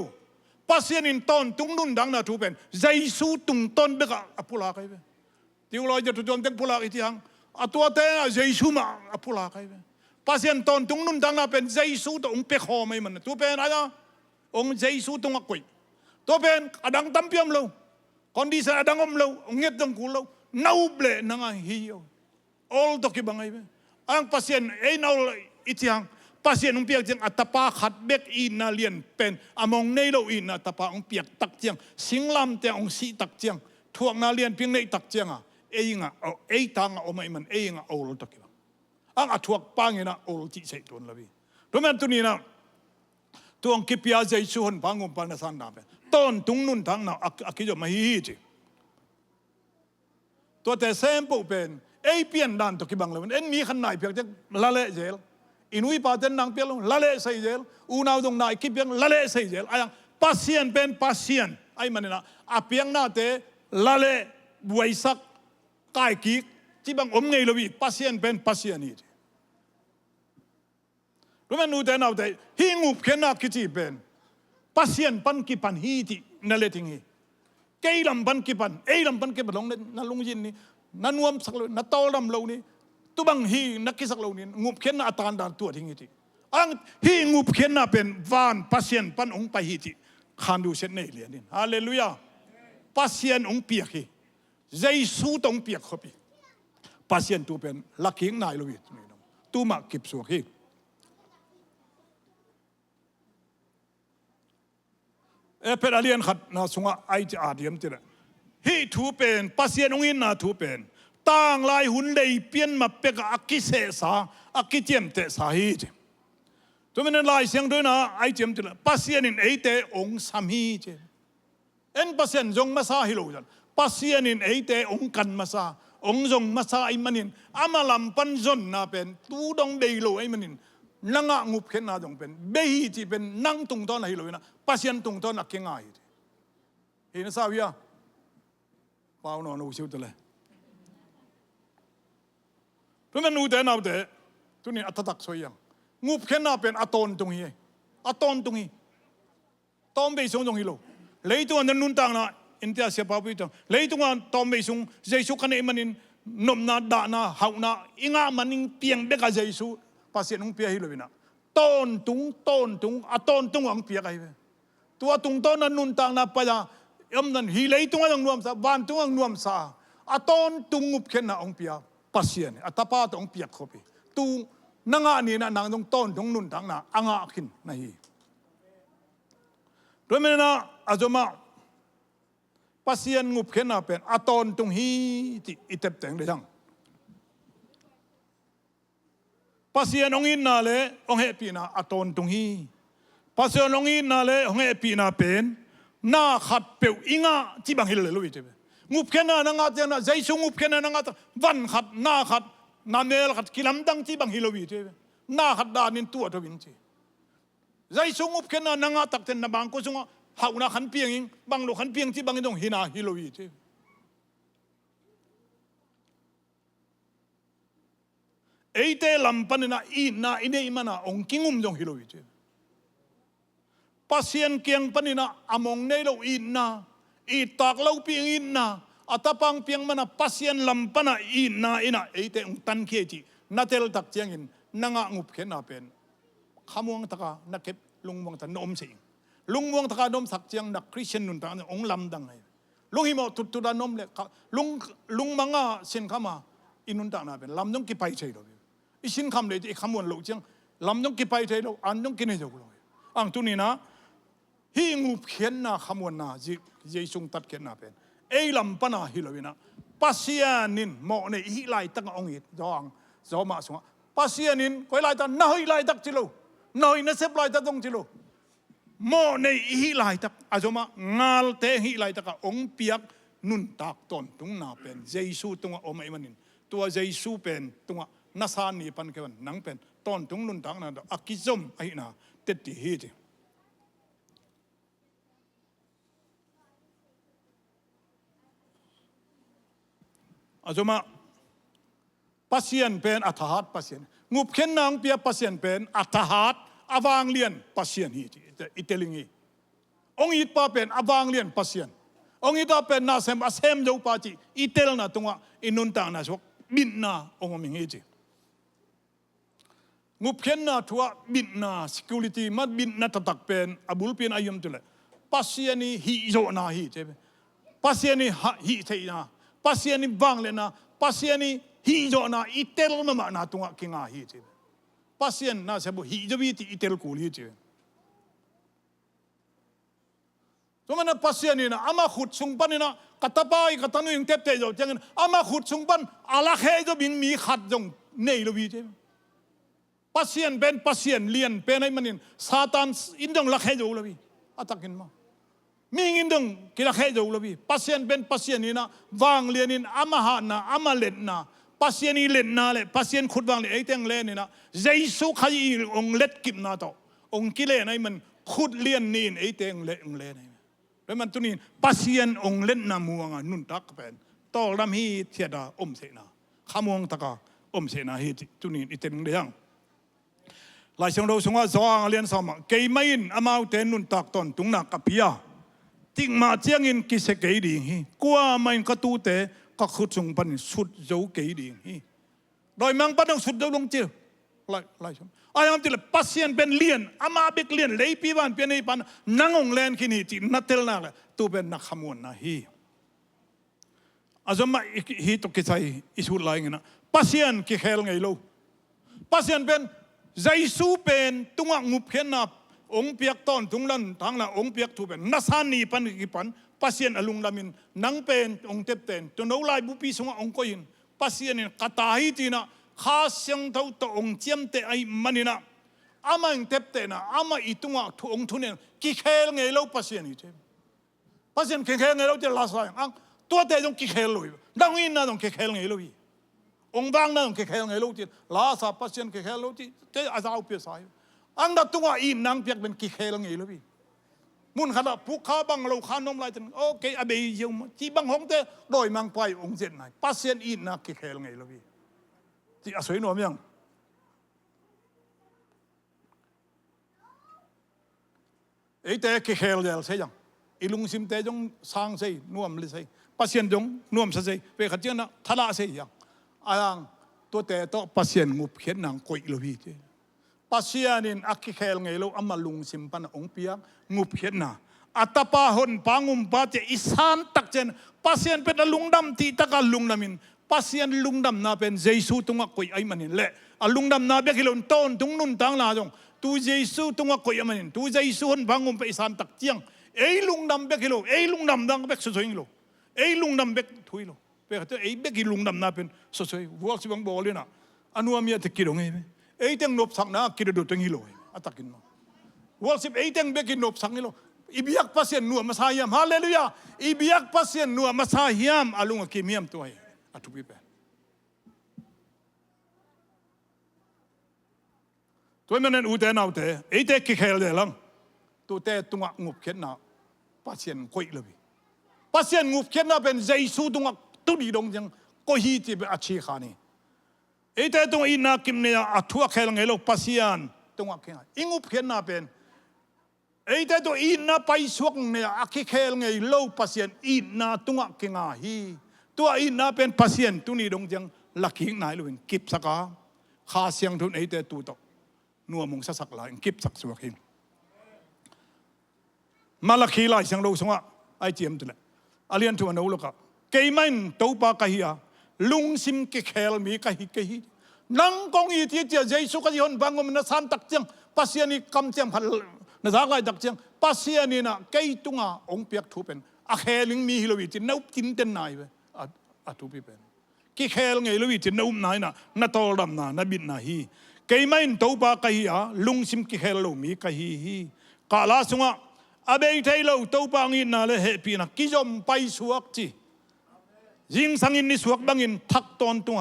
Speaker 1: ปัสยันินต้นตุงนุนดังน่ะถูเป็นใจชูตุงต้นเบกอปุลาใครเป็นที่เราจะถูกโจมตีปุลาอีกทีหังตัวเตะใจชูมาอปุลาใครเป็นปัสยันต้นตุงนุนดังน่ะเป็นใจชูตัวองเปคอไม่มันตัวเป็นอะไรองใจชูตรงกุยตัวเป็นอดังตั้มเปียมเราคนดีสอดังอมเราเงียบดังกูเราเน่าเปล่นังฮิโอ all ตกิบังไงเป็นอังปัสยันเอ้เน่าอีทีหังปัสยันองเปียกจังอัตปาขัดเบกอินนาเลียนเป็นอมองเนโลอินอัตปาองเปียกตักจังสิงลำแต่องสีตักจังทวงนาเลียนเพียงในตักจังเอ้งเอ้ทางอไม่มันเอ้งโอลตกิบังอังอัทวกปังเนะโอลจิเสตุนละบีตัวมันตัวนี้นะตัวองคิปยาใจชูหนพังงมปานสันดาเป็นต้นตุงนุนทางน่ะอักขิจมาฮีจีตัวแต่เซมปูเป็นเอเปียนดันตกิบังเลยมันมีขันไหนเพียงจะละเละเจลอินุยปาเตนนางเปียลละเละใส่เจลอูนาวตรงไหนคิปยังละเละใส่เจลไอ้ยังปัสยันเป็นปัสยันไอ้มันนี่นะอาเปียงหน้าเตละเละบวยสักกายกิกที่บังอมไงลวีปัสยันเป็นปัสยันนี่รู้ไหมนูแต่นาแต่ฮิงูเขียนนักกิจเป็นปัสยันปันกิปันฮีที่นั่นเลยทิ้งฮีเกยลำปันกิปันลงนั่นลุงยินนี่นั่นนวมสักเลยนั่นโตลำเรานี่ต tu bang hi nakisak lo nin ngup khen na atan dan tu thing ti ang hi ngup khen na pen van pasien pan ong pa hi ti khan du set nei lianin hallelujah pasien ong piak hi Giêsu tong piak khopi pasien tu pen laking nai lo wi tu ma kip su hi per alien khat na sunga ai ti adiam ti la hi thu pen pasien ong in na thu pen tang lai hun lei pian ma pe ka akise sa akitiam te sa hi ti tu men lai siang do na ai tiam ti la pasien in eite ong sam hi ti en pasien jong ma sa hi lo jan pasien in eite ong kan ma sa ong jong ma sa ai manin amalam pan zon na pen tu dong dei lo ai manin nanga ngup khen na dong pen be hi ti pen nang tung ton hi lo na pasien tung ton akenga hi na sa wia pau no no siu te le tu men u de na de tu ni atatak so yang ngup khen na pen aton tung hi tom be song dong hi lo lei tu an nun tang na intia sia pa pi to lei tu an tom be sung Jesu kan e manin nom na da na hau na inga maning piang be ka Jesu pasien ung pia hi lo bina ton tung aton tung ang pia kai tua tung ton an nun tang na pa ya em nan hi lei tung ang nuam sa ban tung ang nuam sa aton tung ngup khen na ong pia pasien atapa to ong pia khopi tu nanga ni na nang dong ton tung nun tang na anga khin na hi remena azoma pasien ngup khen na pen aton tung hi ti itep teng de jang pasien ong in na le ong he pi na aton tung hi pasien ong in na le ong he pi na pen na khat peu inga chi bang hil le lui te ngup khen na nga te na Jesu ngup khen na nga van khat na khat na nel khat kilam dang chi bang hilowi te na khat da nin tu to win chi Jesu ngup khen na nga tak ten na bang ko sunga hau na khan piang ing bang lo khan piang chi bang dong hina hilowi te eite lampan na I na ine imana ong kingum jong hilowi te pasien kiang panina among nei lo in na I tak lo piang in na atapang piang mana pasien lampana in na ina eite ong tan khie chi natel tak chiang in nanga ngup khen na pen khamuang taka nakep lungmuang ta nom se lungmuang taka nom sak chiang na Christian nun ta ong lam dang ai lungi mo tu da nom le lung manga sin khama inun ta na pen lam dong ki pai chei lo isin kham le I khamuan lo chiang lam dong ki pai chei lo an dong ki nei jo lo ang tu ni na hi ngup khen na khamuan na ji sung tat khen na pen ei lam pana hilowina pasianin mo ne hi lai tak ong it dong zo ma sunga pasianin koi lai ta na hoi lai tak chilo noi na sep lai ta dong chilo mo ne hi lai tak azoma ngal te hi lai tak ong piak nun tak ton tung na pen Jesu tunga o mai manin tua Jesu pen tunga nasan ni pan kewan nang pen ton tung nun tak na akizom ai na tetti hi ti azoma pasien pen athahat pasien ngup khen nang pia pasien pen athahat awang lian pasien hi itelingi ong it pa pen awang lian pasien ong ita pen na sem asem jo pa chi itel na tunga inun ta na sok bin na ong ming hi chi ngup khen na thua bin na security mat bin na tatak pen abul pen ayum tule pasien hi zo na hi che pasien hi thei na pasien bang le na pasien hi jo na itel ma na tunga kinga hi che pasien na se bo hi jo bi ti itel ku li che to mana pasien na ama khut sung pan na katapai katanu ing tep te jo chang ama khut sung pan ala khe jo bing mi khat jong nei lo bi che pasien ben pasien lian pen ai manin satan in dong la khe jo lo bi atakin ma mingin dong kila khe jo lo bi pasien ben pasien ni na wang lianin ama ha na ama let na pasien ni let na le pasien khut wang le eiteng le ni na Jesu khai ong let kip na to ong kile nai man khut lian nin eiteng le ong le nai le man tunin pasien ong let na muanga nun tak pen to ram hi thiada om se na khamuang taka om se na hi tunin iten le yang lai song do sunga zawang lian sama ke main amau ten nun tak ton tung na kapia ting ma chiang in ki se ke ding hi kwa main ka tu te ka khut sung pan sut zo ke ding hi โดยมังปันสุดลงเจียวไล่ชมอายังที่ละปัสยันเป็นเลียนอามาเบกเลียนเลยปีวันเป็นไอ้ปันนั่งองแลนขินีจีนัดเทลนาเลยตัวเป็นนักขมวนนะฮีอาจจะมาฮีตกกิจใจอิสุดไรเงี้ยนะปัสยันกิเคลไงลูปัสยันเป็นใจสู้เป็นตัวงุบเขียนนับองเปียกตอนตุงลันทางละองเปียกทูเป็นนัสานีปันกิปันปัสยันอลุงลามินนังเป็นองเต็บเต็นตัวโนไลบุปีสงองก็ยินปัสยันกตาฮีตีนะข้าเสียงเท่าตัวองเจียมเตไอมันนี่นะอามาอิงเต็บเตนะอามาอีตัวทุองทุนเนี่ยกิเคลไงเราปัสยันนี่เจ้ปัสยันกิเคลไงเราจะลาสายอังตัวเตต้องกิเคลเลยดังอินนะต้องกิเคลไงเราอีองบางนะต้องกิเคลไงเราที่ลาสาปัสยันกิเคลเราที่เจ้าอาจเอาเปียสายอังดับตัวอินนางเปียกเป็นกิเคลไงเราอีมุนขนาดผู้ข้าบังเราข้านมลายจนโอเคอเบยยมที่บังหงเตโดยมังไปองเจนไหนปัสยันอินนะกิเคลไงเราอีที่อาศัยหน่วมยังไอ้แต่กิเคลเดลใช่ยังอีลุงซิมเตจงสร้างใช่หน่วมเลยใช่ปัสยันจงหน่วมใช่เวขัดเจนะทลาใช่ยังอังตัวแต่ตัวปัสยันงุบเขียนนางกุยโลวีเจปัสยันินอักกิเคลไงเราอามาลุงซิมปันองเปียงุบเขียนนาอัตปาหนปางุมปาเจอิสานตักเจนปัสยันเป็นลุงดำที่ตะการลุงนามินปัสยันลุงดำนาเป็นเยซูตุงกุยไอมันนี่แหละลุงดำนาเบียกิลนต้นตุงนุนตังลาจงตูเยซูตุงกุยไอมันนี่ตูเยซูหนบางุมไปอิสานตักเจียงไอลุงดำเบียกิโลไอลุงดำดังเบียกสวยๆโลไอลุงดำเบียกถุยโลเบียกไอเบียกิลุงดำนาเป็นสวยๆวัวสิบังบอลเลยนะอนุอามียตะกิลงไงไอเต็งนบสังนากิลดูตังกิโลอัตตะกินมาวัวสิบไอเต็งเบียกินนบสังกิโลอิบิยักปัสยันนัวมาสายามฮาเลลูยาอิบิยักปัสยันนัวมาสายามอาลุงกิมียมตัวไออัตุบิเปตัวมันนั่นอุเตนเอาเตไอเตกิเคลเดลังตัวเตตุงงุบเขียนนาปัสยันกุยเลยปัสยันงุบเขียนนาเป็นเยซูตุงตุดีดงจังก็ฮีจิเปอาชีขานีไอเตตุงอินาคิมเนียอัทัวเคลงเอโลปัสยันตุงเขียนอิงุบเขียนนาเป็นไอเตตุอินาไปสวกเนียอาคิเคลงเอโลปัสยันอินาตุงเขียนอาฮีตัวอินาเป็นปัสยันตุนีดงจังลักขิงนายลุงกิบสักาข้าเสียงทุนไอเตตุตนัวมงสักหลายกิบสักสวกินมาลักขีลายเสียงเราสงะไอเจียมตัวเลยอาเลียนทัวนู้ลูกอะเกย์มันตัวปากะฮีอะลุงซิมเกเคลมีกะฮีนังกงอีที่เจ้าเยซูก็ยอนบางมันสันตักเจียงปัสยานีคำเจียงพันนะสักหลายตักเจียงปัสยานีนะเกย์ตุงะองเปียกทูเป็นอะเคลิงมีฮิโลวิจินนุจินเตนนายเวอะทูปีเป็นกิเคลไงฮิโลวิจินนุนายนะนัตโตลดำนะบินนะฮีเกย์มันตัวปากะฮีอะลุงซิมเกเคลโลมีกะฮีกาลาสงะอาเบยไทยเราตัวปังอินนาเลเฮปีนะกิจอมไปสวกจียิงสังอินนิสวกบังอินทักตอนตัว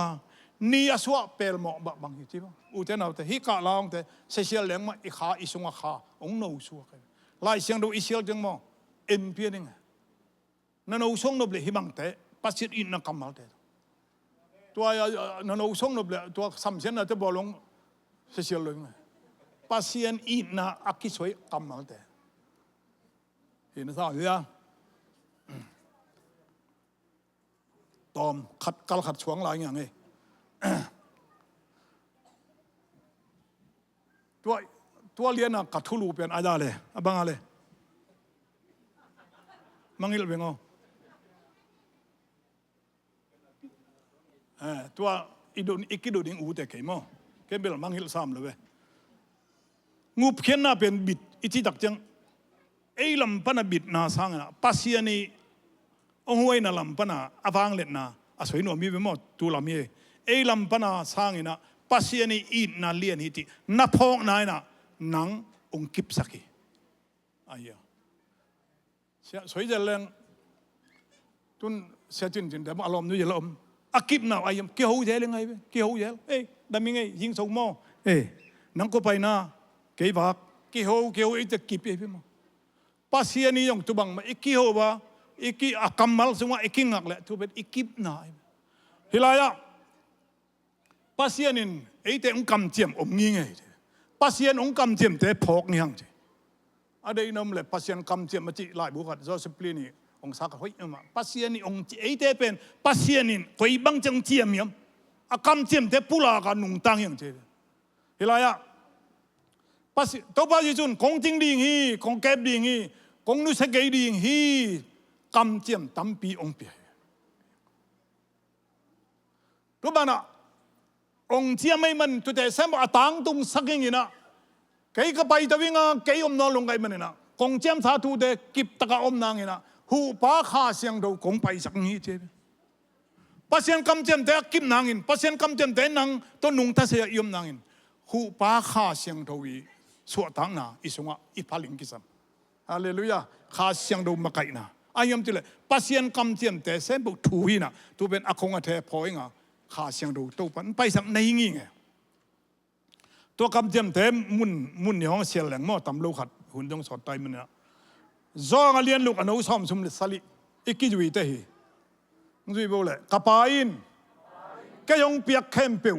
Speaker 1: นี่อสวกเปลหมอกบังฮิจิบะอุเทนเอาแต่ฮิกะลองแต่เสียเลี้ยงมาอีขาอิสุงขาองโนสวกไล่เสียงดูอิเชียลจังมอเอ็มเพียนิงนั่นเอาส่งนบเลยฮิบังแต่ปัสยิดอินนักกำมัลแต่ตัวนั่นเอาส่งนบเลยตัวสัมเสียนน่ะจะบอกลงเสียเลี้ยงปัสยิดอินน่ะอักกิสวยกำมัลแต่เห็นสักอย่างตอมขัดกัลขัดช่วงหลายอย่างไงตัวเลี้ยนอะกัดทุลูเป็นอาญาเลยบังอะไรมังอิลเบงเอาตัวอีโดนอีกิโดนิงอูแต่เขมอเขมเบลมังอิลซ้ำเลยเว้งูเขียนน่าเป็นบิดอิจิตักจังไอ้ลำปนาบิดนาสังนะปัสยานีองไว้นาลำปนาอฟังเล็ดนาอาศัยหนูมีไปหมดตัวลำยี่ไอ้ลำปนาสังนะปัสยานีอินนาเลียนฮิตินับพองนายนะนังองกิบสักีอายะสวยจังเลยตุนเสียจริงๆแต่อารมณ์นู้นจะลมอากิบน่ะอายะเกี่ยวเจริญไงเว้เกี่ยวเจริญเอ้ดำยังไงยิงสมมอนังก็ไปนะเกี่ยวบักเกี่ยวไอ้จะกิบไอ้พี่มั้งปัสยานียงตุบังมาอีกกี่หัวอีกกี่อากัมมัลสงว่าอีกกี่งักแหละทุเป็นอีกกิบนายฮิลายะปัสยานินไอ้แต่องกำเจียมอมงี้ไงปัสยานองกำเจียมแต่พอกนี่ฮังจีอะไรนั่นแหละปัสยานกำเจียมมาจีหลายบุคคลโจเซฟลีนี่องสักหอยมาปัสยานีองไอ้แต่เป็นปัสยานินคอยบังจังเจียมยม กำเจียมเตปุลากันนุ่งตังยังเจเฮลายะปัสตัวปัสจุนคงจริงดีฮีคงเก็บดีฮีคงนุสเกยดีฮีกำเจียมตั้มปีองเปียรู้บ้านะองเจียไม่มันตัวแต่เสมอต่างตุงสักอย่างนี้นะเกยก็ไปตะวิงาเกยอมนอนลงไกมันนะคงเจียมสาธุเดกิบตะกะอมนางนะหูป้าข้าเสียงดูคงไปสักนี้เจปัสยันกำเจียมแต่กิบนางอินปัสยันกำเจียมแต่นางตัวนุ่งทัศยยมนางอินหูป้าข้าเสียงดูอีสวดทางน่ะอิสงะอิพาลิงกิสัมฮาเลลูยาข้าเสียงดูมาไกน่ะอายมติเลยปัสยันกำเจียมแต่เส้นบุถูฮีน่ะตัวเป็นอคงอเทพอยงะข้าเสียงดูตัวปันไปสักในงี้ไงตัวกำเจียมแต่มุนในห้องเสียงแหลงหม้อตำลูกขัดหุ่นต้องสอดใจมันนะจองเลียนลูกอนุสามสมฤทธิ์สลิอีกกี่จุยเตะจุยบอกเลยกระปายน์แกยงเปียกเข้มเปียว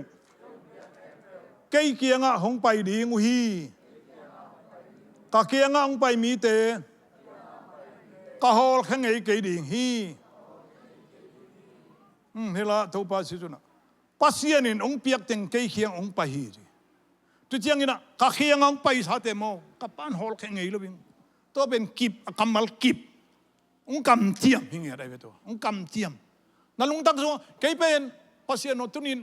Speaker 1: แกเกียงอ่ะหงไปดีงูฮีกะเกียงอ่ะหงไปมีเตกะฮอลแข่งไอ้เกดีฮีเฮล่าตัวปัสสิจุนะปัสเซียนินองเปียกเต็งเกเกียงองไปฮีตัวเจียงนี่นะกะเกียงองไปสาเตโมกะปานฮอลแข่งไงลูบิงตัวเป็นกิบกำมัลกิบองกำเจียมยังไงได้เวตัวองกำเจียมนั่นลุงตั้ง说เกยเป็นปัสเซียนตุนิน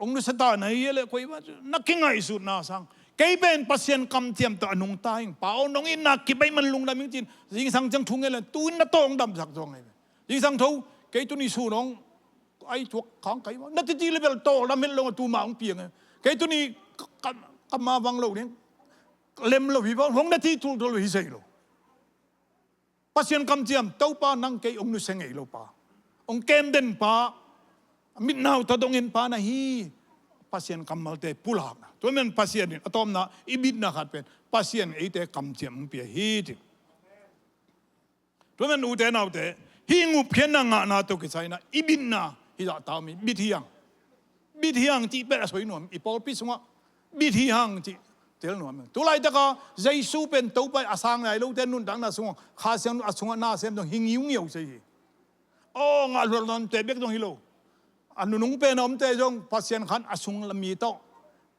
Speaker 1: องนุสตาไหนเลยคุยว่านักกิงไงสุดน่าสังเกยเป็นปัสเซียนกำเจียมตัวนุงตายป่าวน้องอินนักกิบไปมันลุงดำจริงๆยิงสังจังทุงเงเลยตูนน่ะตองดำสักตองไงยิงสังทูเกยตุนิสู้น้องไอ้พวกของไก่ว่านักจีเลยเป็นโตดำเป็นลงตูมาองเปียงเกยตุนิกำมาวังโลเนี่ยเล่มเราพี่บอกหงนาทีทุลวิเศษโลปัสยันกำเจียมเต้าป้านั่งเกยองนุเสงเอโลป้าองเกมเด่นป้ามิดนาวตะดงเงินป้านะฮีปัสยันกำมาเตปุลากนะตัวมันปัสยันนี่อะตอมนะอิบิดนะขัดเป็นปัสยันไอเตกำเจียมเปียฮีจิตัวมันอูเตนาวเตฮีงูเพียนงะนาตุกิไซนะอิบิดนะฮิดาตามีบิดฮียังจีเป็ดสวยหนุ่มอีปอปิสงะบิดฮียังจีเจ้าหนุ่มตัวไรแต่ก็ใจสู้เป็นตัวไปอาสังไหนลูกเต้นนุ่นดังน่ะสงข้าเสียงอาสงน่าเสียงต้องหิ้งยิ้วเหี่ยวสิโอ้งาหลอนเตะเบกต้องฮิโลอันนุ่งเป็นอมเตะจงพัศยันขันอาสงละมีโต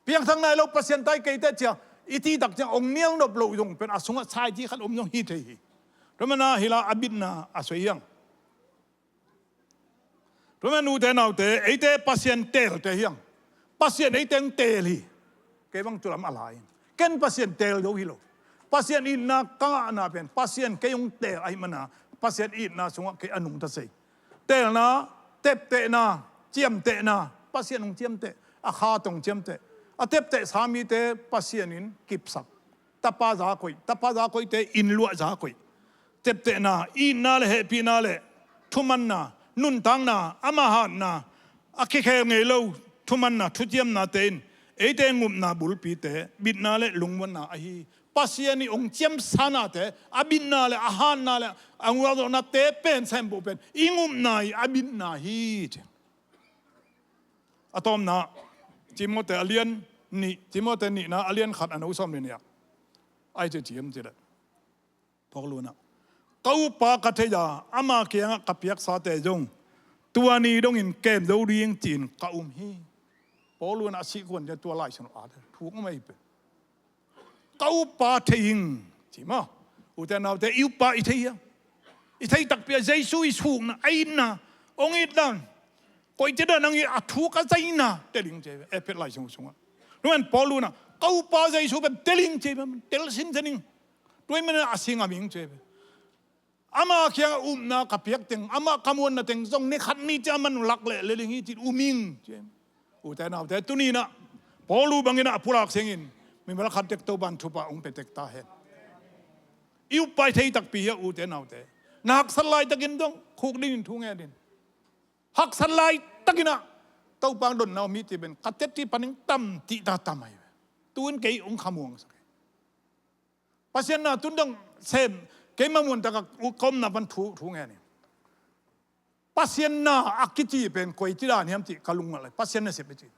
Speaker 1: เพียงทั้งไหนลูกพัศยันไตเกยเตะเจ้าอิทีดักเจ้าองเนียงดบลูจงเป็นอาสงชายที่ขันอมยงฮิตฮีเพราะมันน่ะฮิลาอบิดน่ะอาศัยยังเพราะมันนูเตนเอาเตะไอเตะพัศยันเตะเตะยังพัศยันไอเตะเตะลีเก็บบังจุลามอะไรเกันpasien tel do hilo pasien inna ka na pen pasien ke yung tel ai mana pasien inna sunga ke anung ta sei tel na tep te na chiam te na pasien ung chiam te a kha tong chiam te a tep te sami te pasien in kip sak tapa za koi te in lua za koi tep te na inna le he pi na le thuman na nun tang na ama han na a ke khe ngei lo thuman na thu chiam na tenไอ้เตงุมนาบุลปีเตบิดนาเลลุงวันนาอหีปัสยานีองเจียมสานาเตอบิดนาเลอาหารนาเลอังวาโดนาเตเป็นเซมบุเป็นอิงุมนาอบิดนาฮีอะตอมนาจิโมเตอเลียนนี่จิโมเตนี่นะอเลียนขัดอนุสมเนี่ยไอ้เจียมเจดพอรู้นะเก้าปากเทียอามาเกียงกับเปียกสาเตจงตัวนี้ต้องอินเกมดูเรียงจีนก้าฮีพอรู้นะสิคนจะตัวไล่ฉันอาดถูกไม่เป็นเก้าปาเทียงใช่ไหมอุตส่าห์เอาแต่อิวปาอิเทียตักเปียใจสู้อีสูงนะไอ้น่ะองค์อิดนั่นก็จะได้นั่งอีถูกอะไรน่ะเตลิงเจ็บเป็นไล่ฉันสูงรู้ไหมพอรู้นะเก้าปาใจสู้เป็นเตลิงเจ็บมันเตลสินเจนิงด้วยมันอาศิงอามิงเจ็บอามาเขียงนะกับเปียกเต็งอามาขมวนนะเต็งทรงนี่ขัดนี่จะมันหลักเลยเลยอย่างนี้จิตมิงเจ็บอุตส่าห์เอาแต่ตัวนี้นะพอรู้บางอย่างนะผู้หลักเสียงมีเวลาขัดเด็กตัวบันทุบะองเป็นเด็กตาเห็นอิวไปที่ตักปีอุตส่าห์เอาแต่นักสลายตะกินต้องคุกดินทุ่งแง่ดินหักสลายตะกินนะตัวบางดนเอามีที่เป็นกัดเจ็ดที่ปันตั้มติตาตั้มไอ้ตัวนี้เกยองขมวงสักปัจจุบันนะตุนต้องเซมเกยมามวนตะกับอุกมนะบันทุ่งแง่นี่ปัจจุบันนะอักกิจีเป็นกุยจีรานี่ยมติกลุงอะไรปัจจุบันเสพจี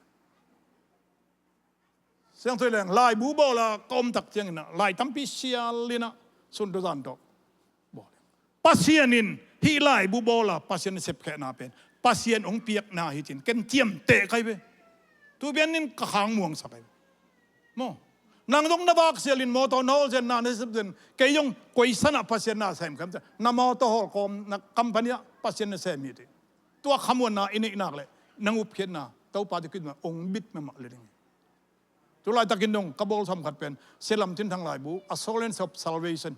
Speaker 1: เสียงตัวแรงลายบูบอละกอมตักเจียงนะลายตั้มพิเชียลินะสุนทรจันทร์บอกปัจจุบันฮิลายบูบอละปัจจุบันเสพแค่นาเป็น pasien ong piak na hitin ken chiam te kai be tu bian nin ka khang muang sakai mo nang dong na bak selin mo to no zen na ne sen ke yong koi sana pasien na sem kam na mo to hol kom na company pasien na sem mi ti tua khamon na ini nak le nang up khen na tau pa ti kin ma ong bit ma ma le ding tu lai takin dong kabol sam khat pen selam tin thang lai bu assurance of salvation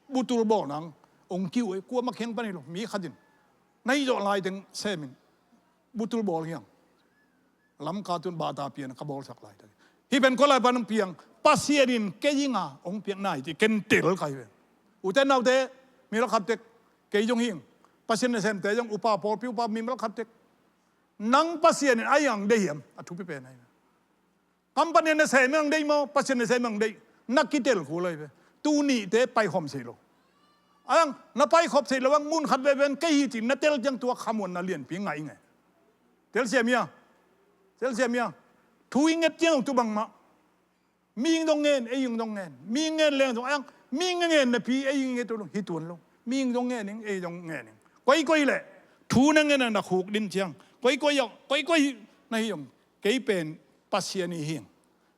Speaker 1: butul bo nang ong kiu e ku ma kheng pa ni lo mi khadin nai jo lai ding semin butul bol hiang lam ka tun ba ta pian kabol sak lai hi ben ko lai ban piang pasienin ke yinga ong piang nai ti ken tel kai ve u te nau te mi lo khat tek ke jong hing pasien na sem te jong upa por piu pa mi lo khat tek nang pasienin ayang de hiam athu pi pe nai company na sem ang dei mo pasien na sem ang dei nakitel khu lai ve tu ni te pai khom sei lo ang na pai khop sei lo wang mun khat ve ben ke hi ti na tel jang tua khamon na lien pi ngai ngai tel semia thu inget jang tu bang ma mi dong ngen e yung dong ngen mi ngen leng dong ang mi ngen na pi e yung nget lo hi tuan lo mi dong ngen ning e dong ngen ning koi le thu na ngen na khuk din chiang koi na hi yong ke pen pasien hi hing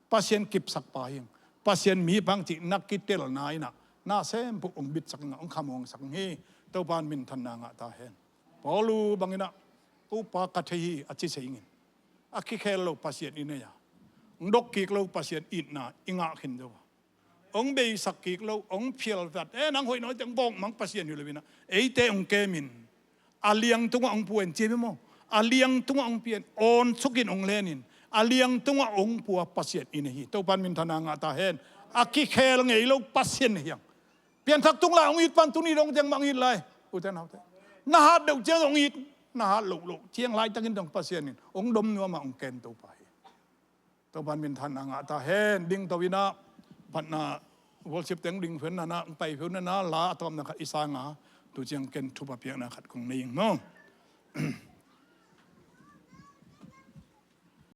Speaker 1: pasien kip sak pa hing pasien mi bang ti nak kitel nai na sem pu ong bit sak nga ong khamong sak hi to ban min than na nga ta hen polu bangina upa ka thei achi seingin akhi khel lo pasien ine ya ndok ki lo pasien it na inga khin do ong be sak ki lo ong phial vat e nang hoi noi tang bong mang pasien yu le bina e te ong ke min aliang tunga ong puen che mo aliang tunga ong pien on sukin ong lenin aliang tunga ong pua pasien ine hi to ban min thana nga ta hen akhi khel ngei lo pasien hiang pian thak tung la ong it pan tu ni dong jang mang it lai u ten hau te na ha deu jang ong it na ha lo chiang lai tangin dong pasien nin ong dom nuwa ma ong ken to pa to ban min than anga ta hen ding to wina pat na worship teng ding phen na pai phen na la atom na khat isanga tu chiang ken thu pa piang na khat kong nei no